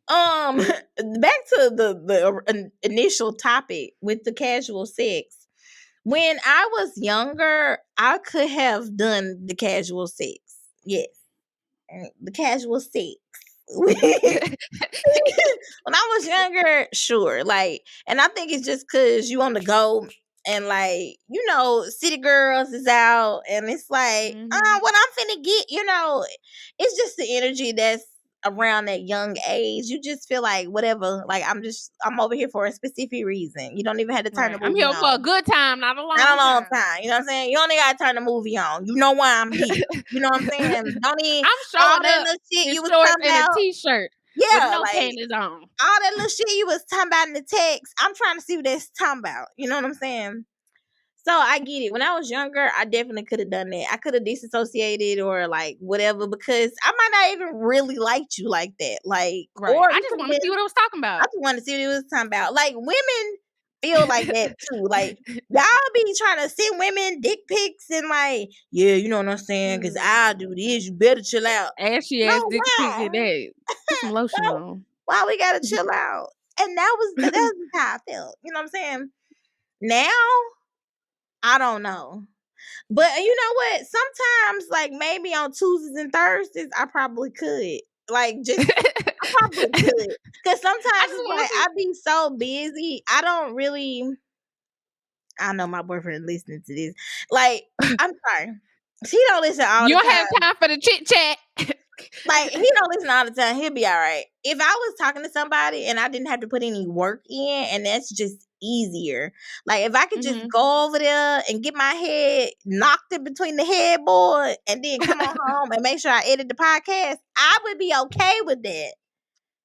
Back to the initial topic with the casual sex. When I was younger, I could have done the casual sex. Yes. The casual sex. When I was younger, sure. Like, and I think it's just because you on the go, and like, city girls is out, and it's like, what I'm finna get, it's just the energy that's around that young age. You just feel like whatever, like I'm over here for a specific reason. You don't even have to turn the movie on. I'm here for a good time, not a long time. You know what I'm saying? You only gotta turn the movie on. You know why I'm here. You know what I'm saying? Don't even I'm showing all that up little shit in you was shorts talking and about. a t-shirt. Yeah, with no like, panties on. All that little shit you was talking about in the text, I'm trying to see what that's talking about. You know what I'm saying? So I get it. When I was younger, I definitely could have done that. I could have disassociated or like whatever, because I might not even really liked you like that. Like, right. Or I just want to see what it was talking about. I just want to see what it was talking about. Like, women feel like that too. Like, y'all be trying to send women dick pics and like, yeah, you know what I'm saying? Because I do this, you better chill out. Ashy ass dick pic in that. Put some lotion on. Why we gotta chill out? And that was how I felt. You know what I'm saying? Now, I don't know. But you know what? Sometimes, like maybe on Tuesdays and Thursdays, I probably could. Like, I probably could. Because sometimes it's like I be so busy. I don't really. I know my boyfriend listening to this. Like, I'm sorry. He don't listen all the time. You don't have time for the chit chat. Like, he don't listen all the time. He'll be all right. If I was talking to somebody and I didn't have to put any work in, and that's just easier. Like, if I could just go over there and get my head knocked in between the headboard and then come on home and make sure I edit the podcast, I would be okay with that.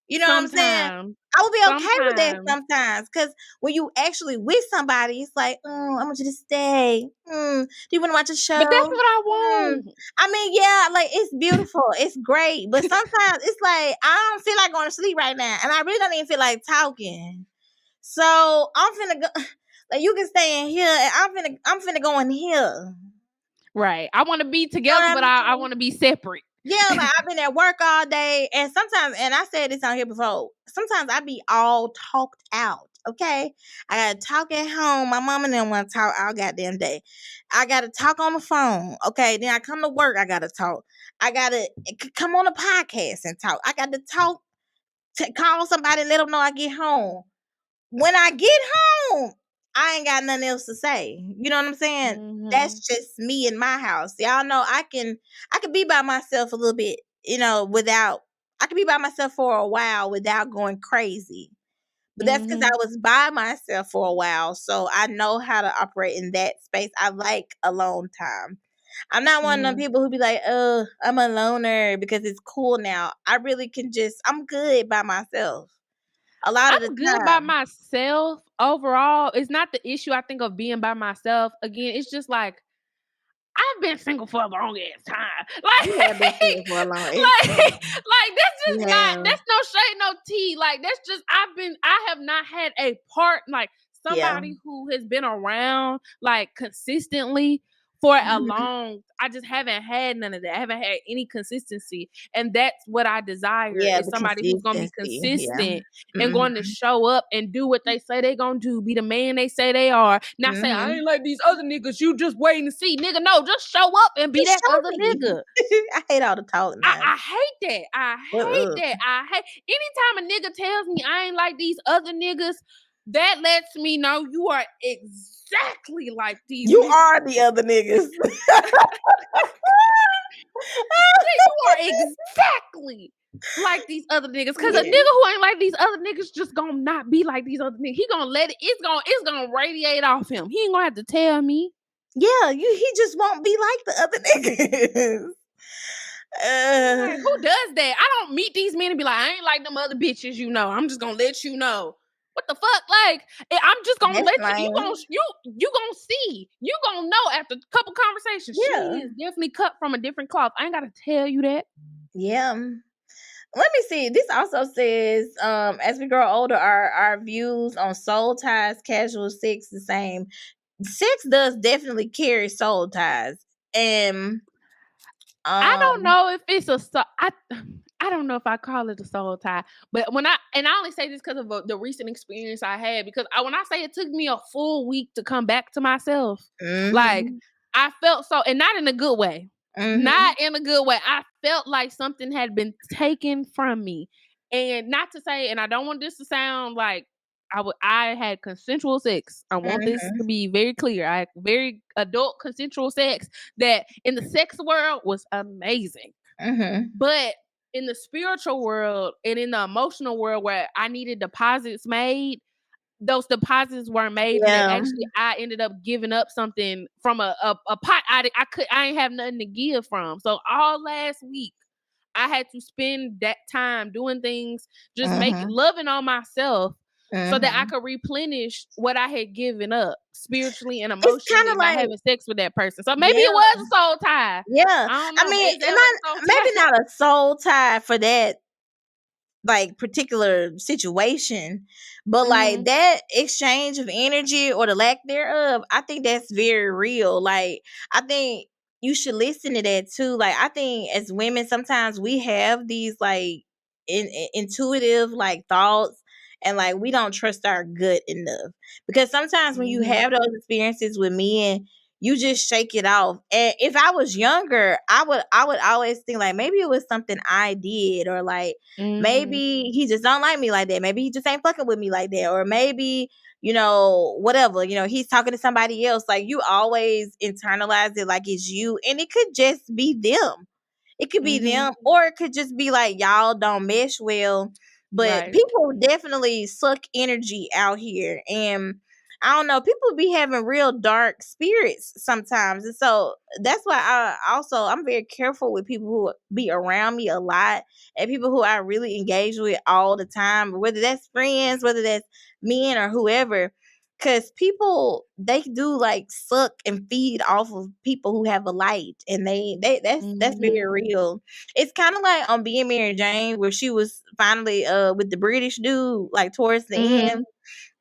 You know what I'm saying? I would be okay with that sometimes. Because when you actually with somebody, it's like, I want you to stay. Do you want to watch a show? But that's what I want. I mean, yeah, like, it's beautiful. It's great. But sometimes it's like, I don't feel like going to sleep right now. And I really don't even feel like talking. So I'm finna go. Like, you can stay in here, and I'm finna go in here. Right. I want to be together, but I want to be separate. Yeah, like, I've been at work all day, and sometimes, and I said this on here before, sometimes I be all talked out, okay? I gotta talk at home. My mama didn't want to talk all goddamn day. I gotta talk on the phone, okay? Then I come to work, I gotta talk. I gotta come on a podcast and talk. I gotta talk, call somebody and let them know I get home. When I get home, I ain't got nothing else to say. You know what I'm saying? That's just me in my house. Y'all know I can be by myself a little bit, I can be by myself for a while without going crazy. But that's because I was by myself for a while. So I know how to operate in that space. I like alone time. I'm not one of them people who be like, I'm a loner because it's cool now. I really can I'm good by myself. A lot of the I'm good by time. myself overall. It's not the issue I think of being by myself. Again, it's just like I've been single for a long ass time. Like, You have been single for a long that's just Yeah. that's no shade, no tea. Like, that's just I have not had a part, like, somebody who has been around, like, consistently for a long. I just haven't had none of that. I haven't had any consistency, and that's what I desire, Yeah, is the somebody who's gonna be consistency. Yeah. consistent and going to show up and do what they say they gonna do, be the man they say they are. Not say, I ain't like these other niggas, you just waiting to see. Nigga, no, just show up and be Just that show other me. nigga. I hate all the talk now. I hate that. I hate anytime a nigga tells me I ain't like these other niggas, that lets me know you are exactly like these You niggas. are the other niggas. You are exactly like these other niggas. Cause a nigga who ain't like these other niggas just gonna not be like these other niggas. He gonna let it's gonna radiate off him. He ain't gonna have to tell me. Yeah, he just won't be like the other niggas. Like, who does that? I don't meet these men and be like, I ain't like them other bitches, you know. I'm just gonna let you know. What the fuck? Like, I'm just gonna let you gonna see. You gonna know after a couple conversations. Yeah. She is definitely cut from a different cloth. I ain't gotta tell you that. Yeah. Let me see. This also says, as we grow older, our views on soul ties, casual sex, the same. Sex does definitely carry soul ties, and I don't know if it's I don't know if I call it a soul tie, but I only say this because of the recent experience I had, because when I say it took me a full week to come back to myself, like, I felt so, and not in a good way, not in a good way. I felt like something had been taken from me, and not to say, and I don't want this to sound like I had consensual sex. I want this to be very clear. I had very adult consensual sex that in the sex world was amazing. But in the spiritual world and in the emotional world where I needed deposits made, those deposits weren't made. And actually I ended up giving up something from a pot I ain't have nothing to give from. So all last week I had to spend that time doing things, just loving on myself, so that I could replenish what I had given up spiritually and emotionally by having sex with that person. So maybe it was a soul tie. Yeah. I don't know. Maybe not a soul tie for that like particular situation, but like that exchange of energy or the lack thereof, I think that's very real. Like, I think you should listen to that too. Like, I think as women sometimes we have these like intuitive like thoughts, and like we don't trust our gut enough, because sometimes when you have those experiences with men, you just shake it off. And if I was younger, I would always think like maybe it was something I did, or like maybe he just don't like me like that. Maybe he just ain't fucking with me like that. Or maybe, whatever, he's talking to somebody else. Like, you always internalize it like it's you. And it could just be them. It could be them, or it could just be like y'all don't mesh well. But people definitely suck energy out here. And I don't know, people be having real dark spirits sometimes. And so that's why I'm very careful with people who be around me a lot, and people who I really engage with all the time, whether that's friends, whether that's men or whoever. Because people, they do like suck and feed off of people who have a light, and that's very real. It's kind of like on Being Mary Jane, where she was finally with the British dude, like towards the end,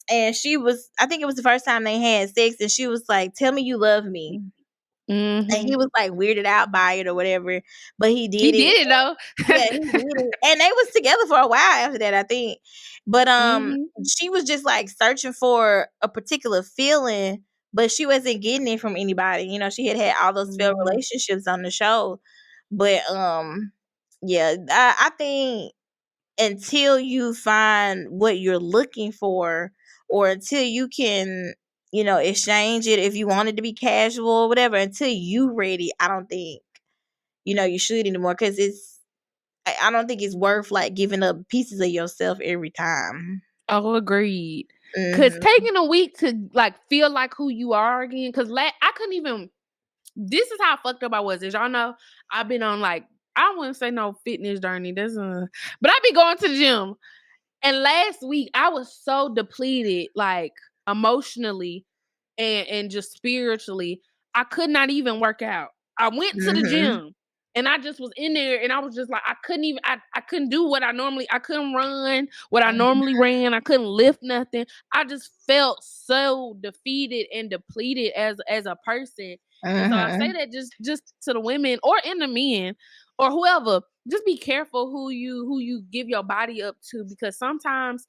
and I think it was the first time they had sex, and she was like, "Tell me you love me." And he was like weirded out by it or whatever, but he did it. He did it though. Yeah, he did it. And they was together for a while after that, I think. But she was just like searching for a particular feeling, but she wasn't getting it from anybody. She had all those failed relationships on the show. But yeah, I think until you find what you're looking for, or until you can, exchange it, if you want it to be casual or whatever, until you ready, I don't think, you should anymore. Because I don't think it's worth like giving up pieces of yourself every time. Oh, agreed. Because taking a week to like feel like who you are again, because I couldn't even this is how fucked up I was. As y'all know, I've been on like, I wouldn't say no fitness journey. But I be going to the gym. And last week I was so depleted, like emotionally and just spiritually. I could not even work out. I went to the gym and I just was in there and I was just like, I couldn't do what I couldn't run what I normally ran. I couldn't lift nothing. I just felt so defeated and depleted as a person. And so I say that just to the women or in the men or whoever, just be careful who you give your body up to, because sometimes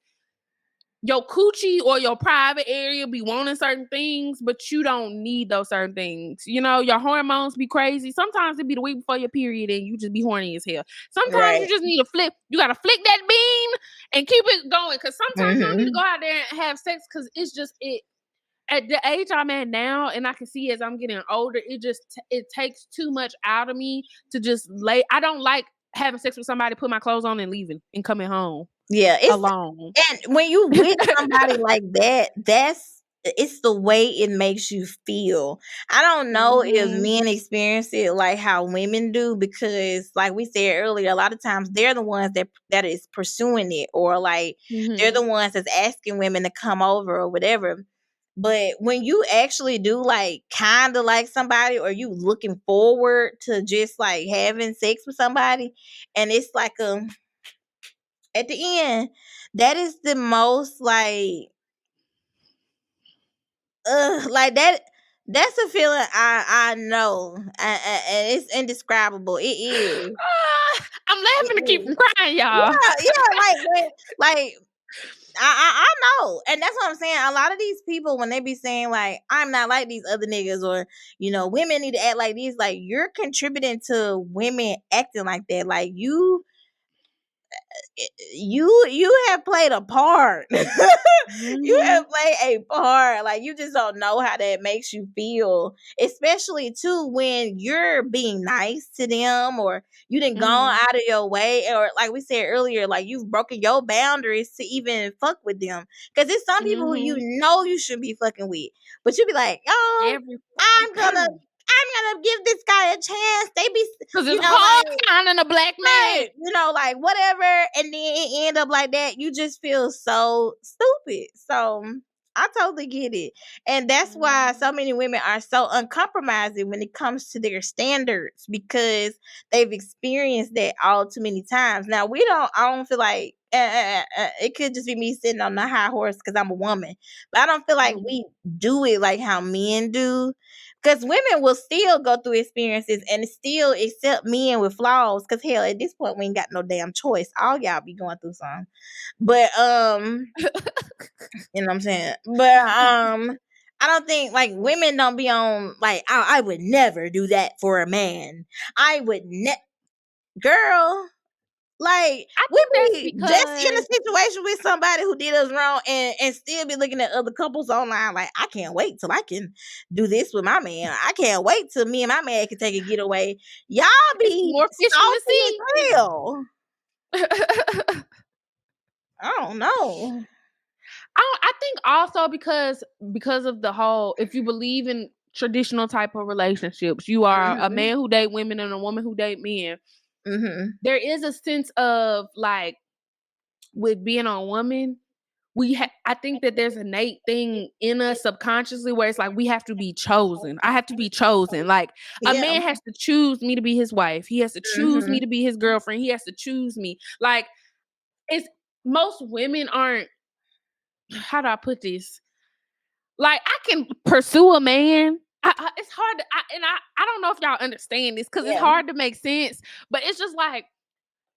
your coochie or your private area be wanting certain things, but you don't need those certain things. You know, your hormones be crazy. Sometimes it be the week before your period and you just be horny as hell. Sometimes you just need to flip. You got to flick that bean and keep it going. Because sometimes you don't need to go out there and have sex, because it's just it. At the age I'm at now, and I can see as I'm getting older, it takes too much out of me to just lay. I don't like having sex with somebody, put my clothes on and leaving and coming home. Yeah, it's alone. And when you with somebody like that, it's the way it makes you feel. I don't know if men experience it like how women do, because like we said earlier, a lot of times they're the ones that is pursuing it, or like they're the ones that's asking women to come over or whatever. But when you actually do like kind of like somebody, or you looking forward to just like having sex with somebody, and it's like at the end, that is the most like that's a feeling I know, and it's indescribable. It is. I'm laughing to keep from crying, y'all. Yeah, like I know, and that's what I'm saying. A lot of these people, when they be saying like, I'm not like these other niggas, or women need to act like these, like you're contributing to women acting like that. Like you have played a part. You have played a part. Like you just don't know how that makes you feel, especially too when you're being nice to them, or you didn't gone out of your way, or like we said earlier, like you've broken your boundaries to even fuck with them. Because it's some people who you shouldn't be fucking with, but you be like, oh, I'm gonna give this guy a chance. They be, because it's hard finding a black man, right, like whatever, and then it end up like that. You just feel so stupid. So I totally get it, and that's why so many women are so uncompromising when it comes to their standards, because they've experienced that all too many times. Now I don't feel like it could just be me sitting on the high horse because I'm a woman, but I don't feel like we do it like how men do. Because women will still go through experiences and still accept men with flaws. Because hell, at this point, we ain't got no damn choice. All y'all be going through something. But you know what I'm saying? But I don't think like women don't be on like I would never do that for a man. I would girl. Like we be just in a situation with somebody who did us wrong, and still be looking at other couples online like, I can't wait till I can do this with my man. I can't wait till me and my man can take a getaway. Y'all be more fish in the hell. I don't know. I think also because of the whole, if you believe in traditional type of relationships, you are a man who date women and a woman who date men. There is a sense of like, with being a woman, I think that there's an innate thing in us subconsciously where it's like we have to be chosen. I have to be chosen. Like a man has to choose me to be his wife. He has to choose me to be his girlfriend. He has to choose me. Like most women aren't. How do I put this? Like I can pursue a man. It's hard to, I don't know if y'all understand this, because it's hard to make sense. But it's just like,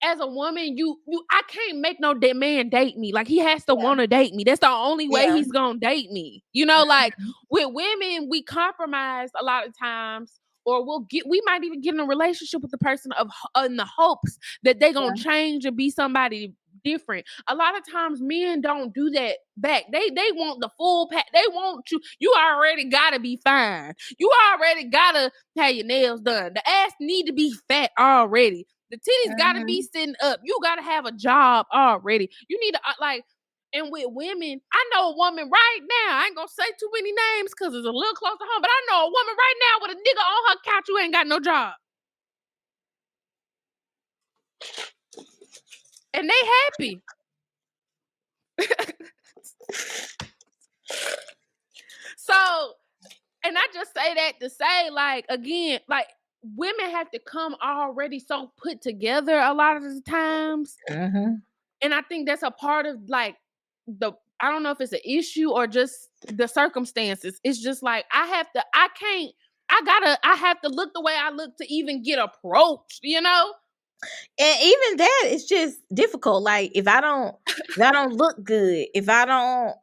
as a woman, I can't make no man date me. Like he has to want to date me. That's the only way he's gonna date me. Like with women, we compromise a lot of times, or we might even get in a relationship with the person in the hopes that they gonna change and be somebody different. A lot of times men don't do that back. They want the full pack. They want you already gotta be fine. You already gotta have your nails done. The ass need to be fat already. The titties gotta be sitting up. You gotta have a job already. You need to like And with women, I know a woman right now. I ain't gonna say too many names because it's a little close to home, but I know a woman right now with a nigga on her couch who ain't got no job. And they happy. So, and I just say that to say, like, again, like, women have to come already so put together a lot of the times. Mm-hmm. And I think that's a part of, like, I don't know if it's an issue or just the circumstances. It's just like, I have to look the way I look to even get approached, you know? And even that, it's just difficult. Like, if I don't look good, if I don't,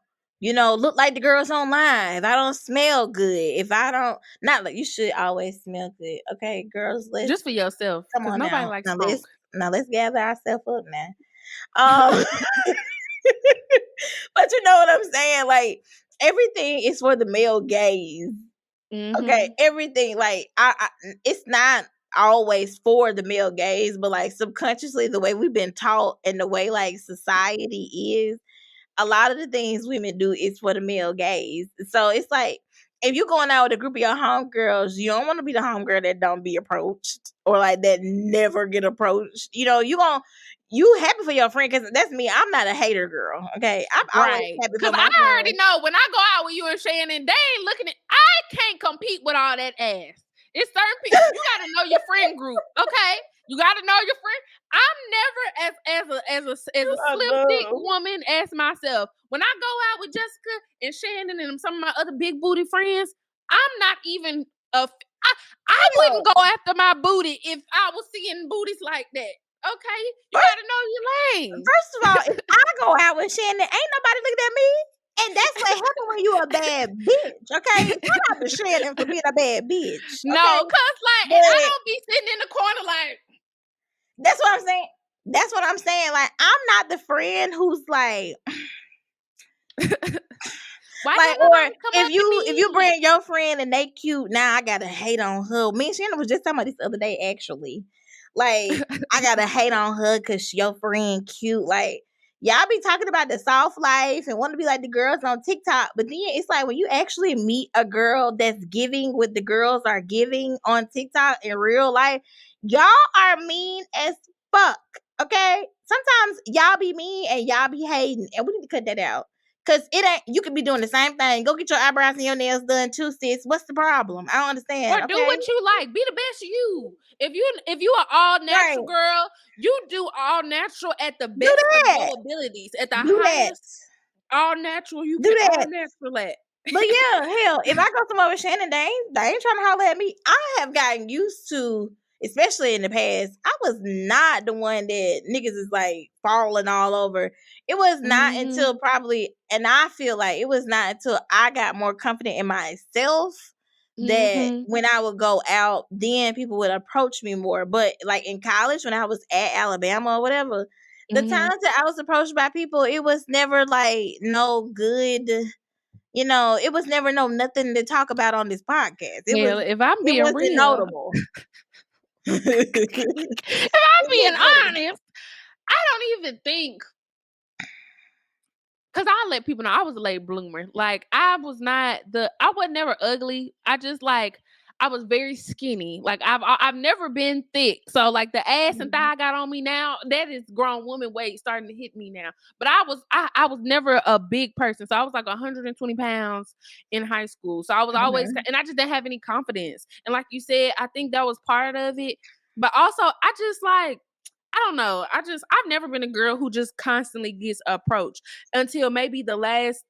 look like the girls online, if I don't smell good, if I don't, not like, you should always smell good. Okay, girls, let's Just for yourself. come Because on nobody now. likes Now funk. let's gather ourselves up now. But you know what I'm saying? Like, everything is for the male gaze. Mm-hmm. Okay, everything, like, I it's not always for the male gaze, but like subconsciously, the way we've been taught and the way like society is, a lot of the things women do is for the male gaze. So it's like, if you're going out with a group of your homegirls, you don't want to be the homegirl that don't be approached or like that never get approached. You happy for your friend, because that's me. I'm not a hater girl. Okay, I'm always happy for Because my I already friends. know when I go out with you and Shannon, they ain't looking at. I can't compete with all that ass. It's certain people. You got to know your friend group, okay? You got to know your friend. I'm never as a slim thick woman as myself. When I go out with Jessica and Shannon and some of my other big booty friends, I'm not even I wouldn't go after my booty if I was seeing booties like that. Okay, you gotta know your lane. First of all, if I go out with Shannon, ain't nobody looking at me. And that's what happens when you a bad bitch, okay? Shout out to Shannon for being a bad bitch. Okay? No, cause like, and I don't be sitting in the corner like. That's what I'm saying. That's what I'm saying. Like, I'm not the friend who's like, why like, or if you bring your friend and they cute, now I gotta hate on her. Me and Shannon was just talking about this the other day, actually. Like, I gotta hate on her because your friend cute. Like, y'all be talking about the soft life and want to be like the girls on TikTok, but then it's like when you actually meet a girl that's giving what the girls are giving on TikTok in real life, y'all are mean as fuck. Okay, sometimes y'all be mean and y'all be hating, and we need to cut that out. Cause it ain't, you could be doing the same thing. Go get your eyebrows and your nails done too, sis. What's the problem? I don't understand. Or do what you like. Be the best you. If you are all natural girl, you do all natural at the best of your abilities. At the highest, all natural you can all natural at. But yeah, hell, if I go somewhere with Shannon, they ain't trying to holler at me. I have gotten used to, especially in the past, I was not the one that niggas is like falling all over. It was not until probably, and I feel like it was not until I got more confident in myself that when I would go out, then people would approach me more. But like in college, when I was at Alabama or whatever, the times that I was approached by people, it was never like no good. It was never nothing to talk about on this podcast. If I'm being real, notable. If I'm being honest, I don't even think, because I let people know I was a late bloomer. Like, I was never ugly. I was very skinny. Like, I've never been thick. So like the ass and thigh I got on me now, that is grown woman weight starting to hit me now. But I was never a big person. So I was like 120 pounds in high school. So I was always, and I just didn't have any confidence. And like you said, I think that was part of it. But also I just like, I don't know. I've never been a girl who just constantly gets approached until maybe the last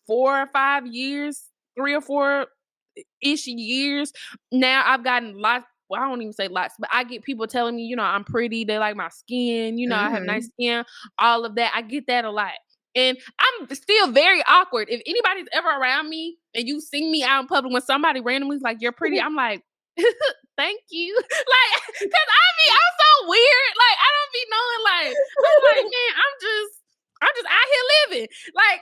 4 or 5 years, 3 or 4-ish years. Now I've gotten lots. Well, I don't even say lots, but I get people telling me, I'm pretty. They like my skin. I have nice skin. All of that. I get that a lot. And I'm still very awkward. If anybody's ever around me and you see me out in public when somebody randomly is like, "You're pretty," I'm like, thank you. Like, cause I'm so weird. Like, I don't be knowing, like, I'm like, man, I'm just out here living. Like,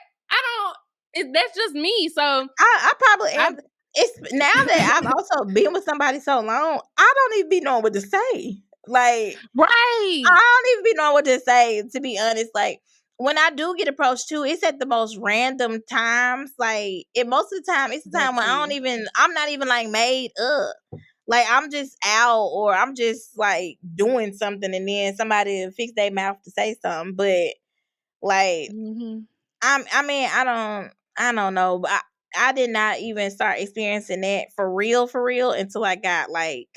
that's just me. So I probably am. It's now that I've also been with somebody so long, I don't even be knowing what to say. Like, right. I don't even be knowing what to say, to be honest. Like, when I do get approached too, it's at the most random times. Like, most of the time, it's the time when I'm not even like made up. Like, I'm just out or I'm just like doing something, and then somebody fix their mouth to say something. But like, I don't know. But I did not even start experiencing that for real until I got like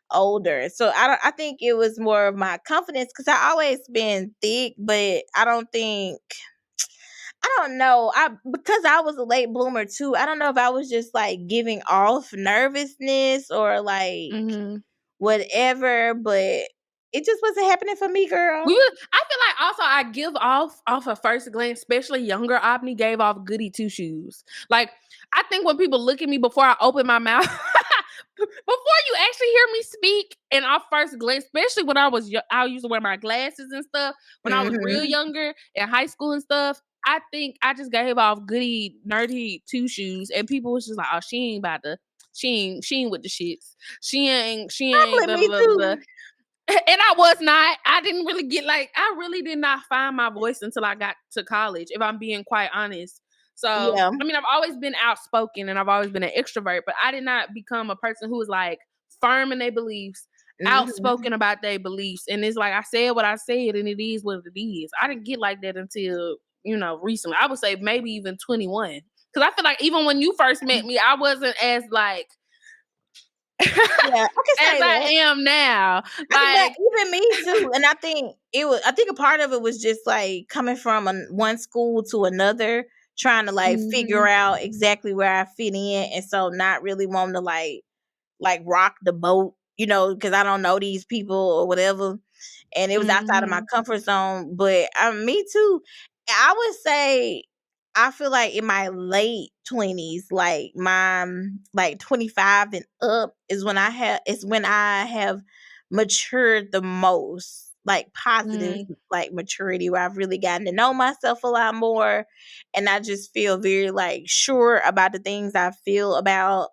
older. So I think it was more of my confidence because I always been thick, but I don't know. Because I was a late bloomer too. I don't know if I was just like giving off nervousness or like whatever, but it just wasn't happening for me, girl. I feel like also I give off a first glance, especially younger Obney gave off goody two shoes. Like, I think when people look at me before I open my mouth, before you actually hear me speak, and off first glance, especially when I used to wear my glasses and stuff when I was real younger in high school and stuff. I think I just gave off goody nerdy two shoes, and people was just like, "Oh, she ain't with the shits. She ain't." Probably me too. And I was not. I didn't really I really did not find my voice until I got to college, if I'm being quite honest. So, Yeah. I mean, I've always been outspoken and I've always been an extrovert, but I did not become a person who was like firm in their beliefs, outspoken about their beliefs. And it's like, I said what I said and it is what it is. I didn't get like that until, recently. I would say maybe even 21. Because I feel like even when you first met me, I wasn't as like, yeah, I can say as that. I am now. Like, even me too. And I think a part of it was just like coming from one school to another, trying to like figure out exactly where I fit in, and so not really wanting to like rock the boat, because I don't know these people or whatever. And it was outside of my comfort zone. But me too. I would say I feel like in my late 20s, like my 25 and up is when I have matured the most, like positive like maturity, where I've really gotten to know myself a lot more, and I just feel very like sure about the things I feel about,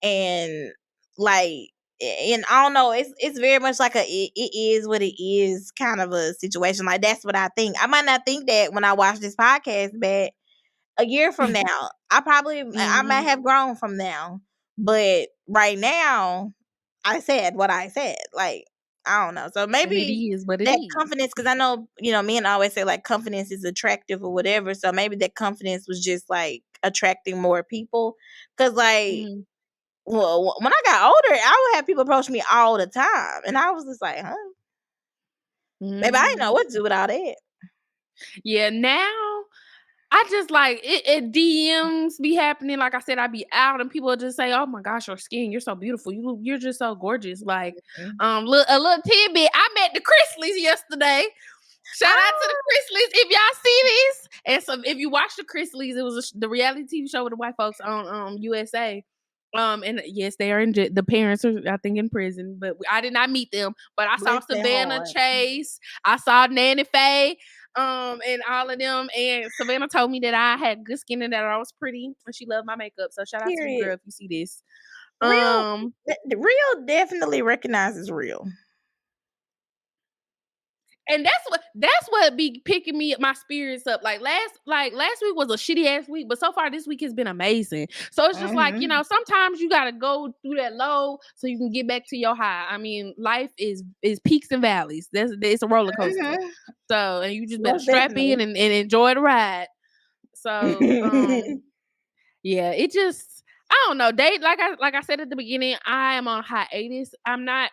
and like, and I don't know, it's very much like it is what it is kind of a situation. Like, that's what I think. I might not think that when I watch this podcast back a year from now. I might have grown from now, but right now I said what I said. Like, I don't know. So maybe it is what it that is. confidence, because I know, men always say like confidence is attractive or whatever. So maybe that confidence was just like attracting more people. Because like, well, when I got older, I would have people approach me all the time, and I was just like, huh? Maybe I didn't know what to do with all that. Yeah, now I just like it DMs be happening. Like I said, I be out and people just say, "Oh my gosh, your skin, you're so beautiful. You're just so gorgeous." Like, a little tidbit. I met the Chrisleys yesterday. Shout out to the Chrisleys if y'all see this. And so if you watch the Chrisleys, it was the reality TV show with the white folks on USA. And yes, they are the parents are, I think, in prison, but I did not meet them. But I saw Savannah Chase, I saw Nanny Faye, and all of them. And Savannah told me that I had good skin and that I was pretty, and she loved my makeup. So shout out to you, girl, if you see this. Real definitely recognizes real. And that's what be picking my spirits up. Like last week was a shitty ass week, but so far this week has been amazing. So it's just like, sometimes you gotta go through that low so you can get back to your high. I mean, life is peaks and valleys. It's a roller coaster. So, and you just better strap in and enjoy the ride. So yeah, it just, I don't know. Like I said at the beginning, I am on hiatus. I'm not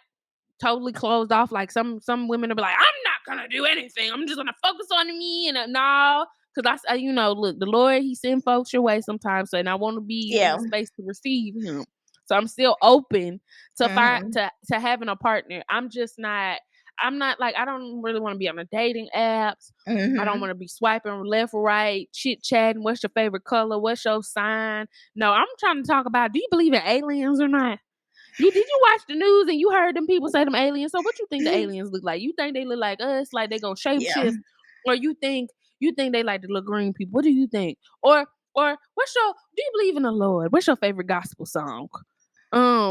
totally closed off. Like some women will be like, I'm not gonna do anything. I'm just gonna focus on me, and no, because look, the Lord, He send folks your way sometimes, and I want to be in a space to receive Him. So I'm still open to to having a partner. I'm not like, I don't really want to be on the dating apps. I don't want to be swiping left or right, chit chatting. What's your favorite color? What's your sign? No, I'm trying to talk about, do you believe in aliens or not? Did you watch the news and you heard them people say them aliens? So what you think the aliens look like? You think they look like us, like they gonna shape shift, or you think they like the little green people? What do you think? Or do you believe in the Lord? What's your favorite gospel song?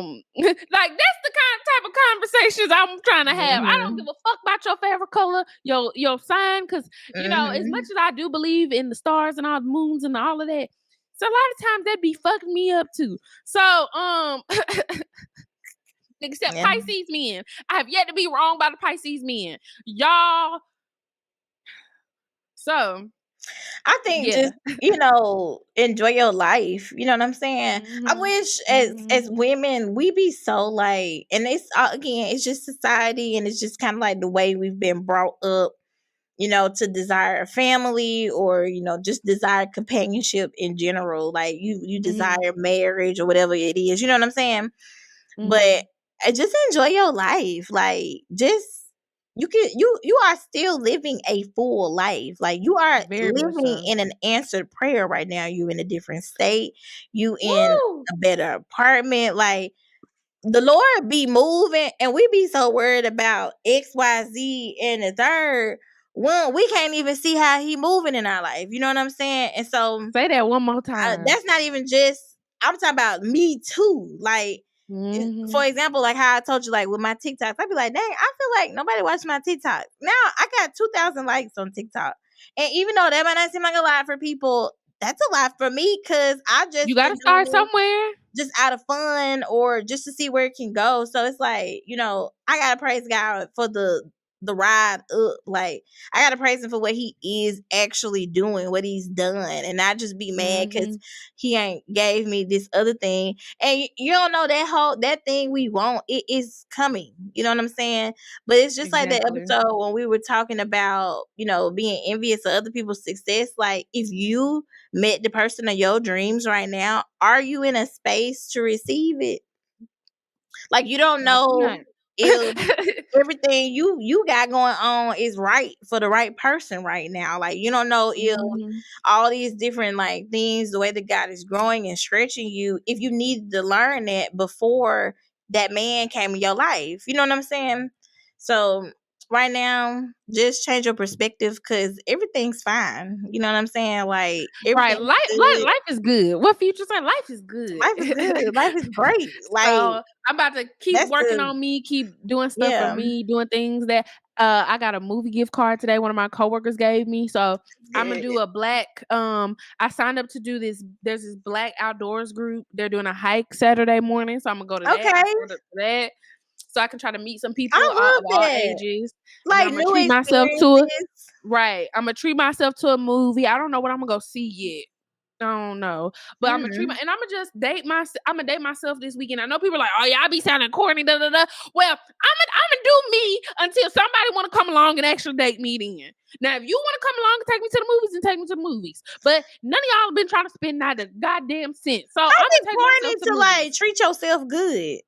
Like that's the type of conversations I'm trying to have. I don't give a fuck about your favorite color, your sign, because you know, as much as I do believe in the stars and all the moons and all of that, so a lot of times that be fucking me up too. So except Pisces men, I have yet to be wrong by the Pisces men, y'all. So I think just, you know, enjoy your life. You know what I'm saying? I wish as women, we be so like, and it's again, it's just society, and it's just kind of like the way we've been brought up, you know, to desire a family, or, you know, just desire companionship in general. Like you desire marriage or whatever it is. You know what I'm saying? But just enjoy your life. Like just you are still living a full life. Like you are very much living so. in an answered prayer right now. You in a different state. You in Woo! a better apartment. Like the Lord be moving, and we be so worried about XYZ and the third one. We can't even see how he moving in our life. You know what I'm saying? And so Say that one more time. that's not even just, I'm talking about me too. Like, for example, like how I told you, like with my TikToks, I'd be like, dang, I feel like nobody watched my TikTok. Now I got 2,000 likes on TikTok. And even though that might not seem like a lot for people, that's a lot for me, because I just you gotta start somewhere. Just out of fun, or just to see where it can go. So it's like, you know, I gotta praise God for the ride up. Like I gotta praise him for what he is actually doing, what he's done, and not just be mad because he ain't gave me this other thing. And you don't know that thing we want, it is coming. You know what I'm saying? But it's just like that episode when we were talking about, you know, being envious of other people's success. Like if you met the person of your dreams right now, are you in a space to receive it? Like you don't know if everything you got going on is right for the right person right now. Like you don't know if all these different like things, the way that God is growing and stretching you, if you needed to learn that before that man came in your life. You know what I'm saying? So right now, just change your perspective, because everything's fine. You know what I'm saying? Like Right, everything's life is good. What Future said, life is good. Life is good. Life is great. Like so I'm about to keep working on me, keep doing stuff for me, doing things that I got a movie gift card today. One of my coworkers gave me, so I'm gonna do a black. I signed up to do this. There's this black outdoors group. They're doing a hike Saturday morning, so I'm gonna go to that. I signed up for that, so I can try to meet some people of all ages. Like I'm gonna new treat myself to it. experiences. Right, I'm gonna treat myself to a movie. I don't know what I'm gonna go see yet. I don't know, but I'm gonna treat and I'm gonna just date myself. I'm gonna date myself this weekend. I know people are like, oh yeah, I be sounding corny, da da da. Well, I'm gonna do me until somebody want to come along and actually date me. Then now, if you want to come along and take me to the movies, then take me to the movies. But none of y'all have been trying to spend not a goddamn cent. So I'm gonna take myself to like treat yourself good.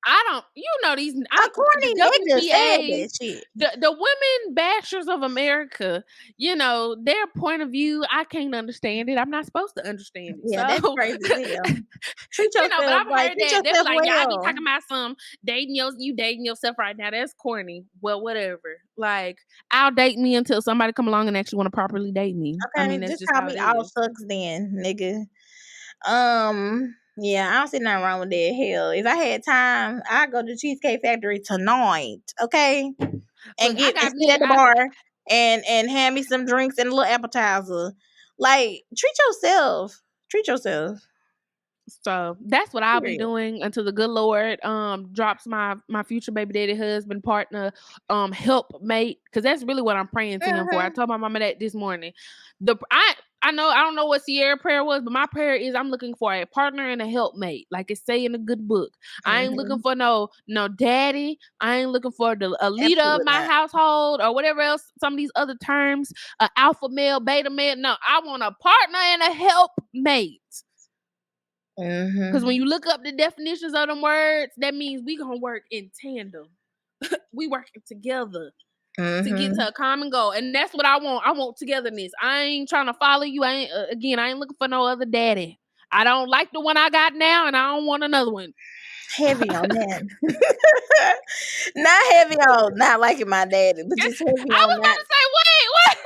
I don't, you know, these corny nigga said that shit. The women bashers of America, you know, their point of view, I can't understand it. I'm not supposed to understand it. Yeah, so, that's crazy. Treat yourself, you know, but I've heard that they're like, well. y'all be talking about some you dating yourself right now. That's corny. Well, whatever. Like, I'll date me until somebody come along and actually want to properly date me. Okay, I mean, that's just call how me it all is. sucks then, nigga. Yeah, I don't see nothing wrong with that. Hell, if I had time, I'd go to Cheesecake Factory tonight, okay? And sit at the bar and hand me some drinks and a little appetizer. Like, treat yourself. Treat yourself. So that's what I'll be doing until the good Lord drops my future baby daddy husband partner helpmate, because that's really what I'm praying to him for. I told my mama that this morning. I don't know what Sierra prayer was, but my prayer is I'm looking for a partner and a helpmate, like it say in a good book. I ain't looking for no daddy. I ain't looking for a leader of my household or whatever else. Some of these other terms, alpha male, beta male. No, I want a partner and a helpmate. Because when you look up the definitions of them words, that means we gonna work in tandem. We working together to get to a common goal, and that's what I want. I want togetherness. I ain't trying to follow you. I ain't looking for no other daddy. I don't like the one I got now, and I don't want another one. Heavy on that. Not heavy on not liking my daddy, but just heavy on I was about to say, wait, what?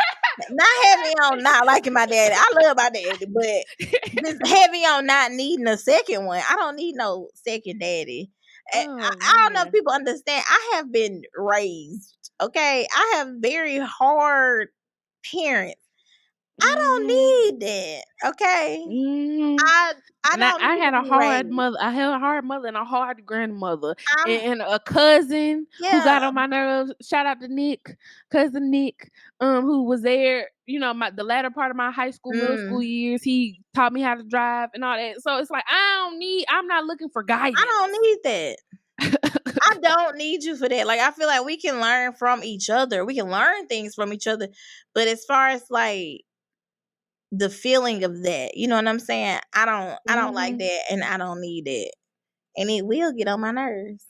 Not heavy on not liking my daddy. I love my daddy, but just heavy on not needing a second one. I don't need no second daddy. I don't know if people understand. I have been raised, okay? I have very hard parents. I don't need that, okay? I don't I need had to a be hard raised. mother. I had a hard mother and a hard grandmother, I'm and a cousin who got yeah. on my nerves. Shout out to Nick, cousin Nick, who was there. You know, the latter part of my high school, middle school years. He taught me how to drive and all that. So it's like I'm not looking for guidance. I don't need that. I don't need you for that. Like, I feel like we can learn from each other. We can learn things from each other. But as far as like the feeling of that, you know what I'm saying? I don't like that, and I don't need it. And it will get on my nerves.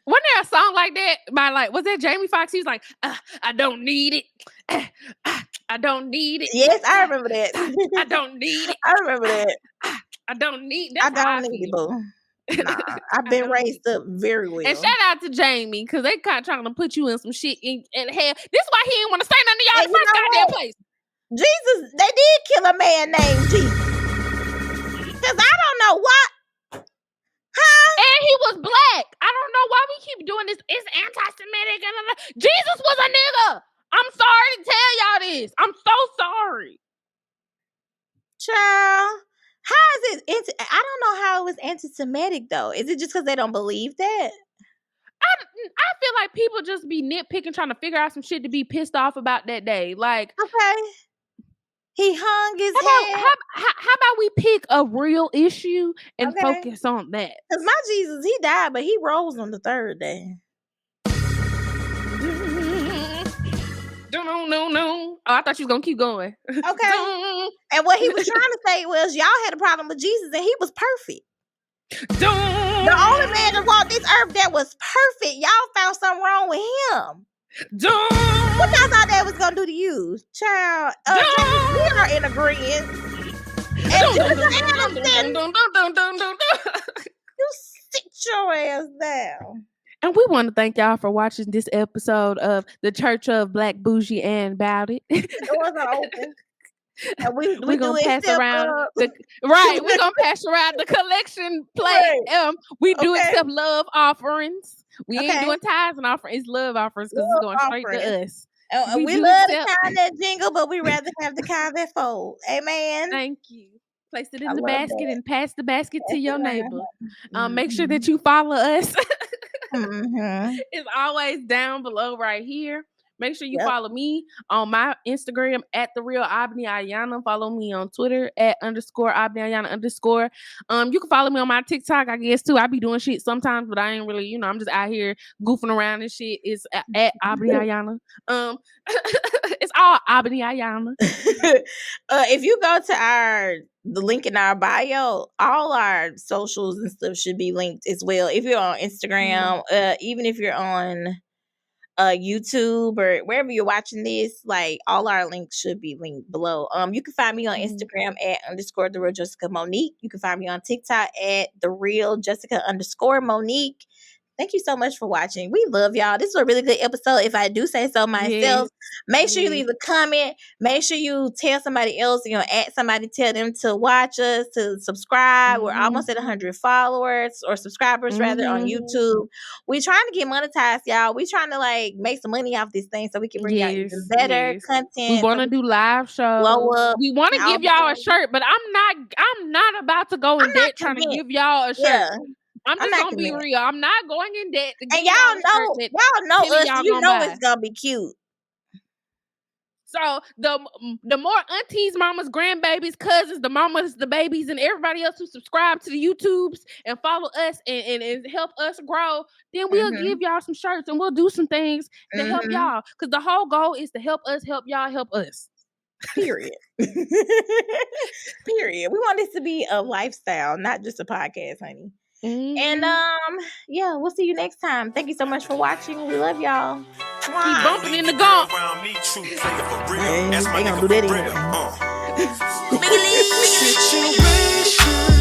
Wasn't there a song like that by was that Jamie Foxx? He's like, I don't need it. I don't need it. Yes, I remember that. I don't need it. I remember that. I don't need. I don't need it, boo. Nah, I've been raised up very well. And shout out to Jamie, because they kind of trying to put you in some shit in hell. This is why he didn't want to say nothing to y'all in the first goddamn place. Jesus, they did kill a man named Jesus. Because I don't know what. Huh? And he was black. I don't know why we keep doing this. It's anti-Semitic. Jesus was a nigga. I'm sorry to tell y'all this. I'm so sorry. Child, how is it? I don't know how it was anti-Semitic though. Is it just because they don't believe that? I feel like people just be nitpicking, trying to figure out some shit to be pissed off about that day. Like, okay, he hung his head. How about we pick a real issue and focus on that? Because my Jesus, he died, but he rose on the third day. No. Oh, I thought you was gonna keep going. Okay. And what he was trying to say was, y'all had a problem with Jesus, and he was perfect. The only man that walked this earth that was perfect, y'all found something wrong with him. What y'all thought that was gonna do to you, child? We are in agreement. You sit your ass down. And we want to thank y'all for watching this episode of the Church of Black Bougie and Bout It. The doors are open. And we're gonna pass around we're gonna pass around the collection plate. Right. We do accept love offerings. We ain't doing tithes and offerings, it's love offerings, because it's going straight to us. We love the kind that jingle, but we rather have the kind that fold. Amen. Thank you. Place it in the basket and pass the basket to your neighbor. Make sure that you follow us. It's always down below right here. Make sure you follow me on my Instagram at The Real Abney Ayana. Follow me on Twitter at _Abney Ayana _. You can follow me on my TikTok, I guess, too. I be doing shit sometimes, but I ain't really, I'm just out here goofing around and shit. It's at Abney Ayana. It's all Abney Ayana. If you go to the link in our bio, all our socials and stuff should be linked as well. If you're on Instagram, even if you're on YouTube or wherever you're watching this, like, all our links should be linked below. You can find me on Instagram at _The Real Jessica Monique. You can find me on TikTok at The Real Jessica _Monique. Thank you so much for watching. We love y'all. This was a really good episode, if I do say so myself. Yes. Make sure you leave a comment. Make sure you tell somebody else, add somebody, tell them to watch us, to subscribe. We're almost at 100 followers or subscribers rather on YouTube. We're trying to get monetized, y'all. We're trying to make some money off this thing so we can bring out even better content. We want to do live shows. Blow up. We want to give y'all a shirt, but I'm not about to go in debt trying to give y'all a shirt. Yeah. I'm just gonna be real. I'm not going in debt to get y'all know us. You know it's gonna be cute. So the more aunties, mamas, grandbabies, cousins, the mamas, the babies, and everybody else who subscribe to the YouTubes and follow us and help us grow, then we'll give y'all some shirts and we'll do some things to help y'all. Because the whole goal is to help us, help y'all, help us. Period. Period. We want this to be a lifestyle, not just a podcast, honey. And we'll see you next time. Thank you so much for watching. We love y'all. Keep bumping in the gong. They gonna do that anyway. Situation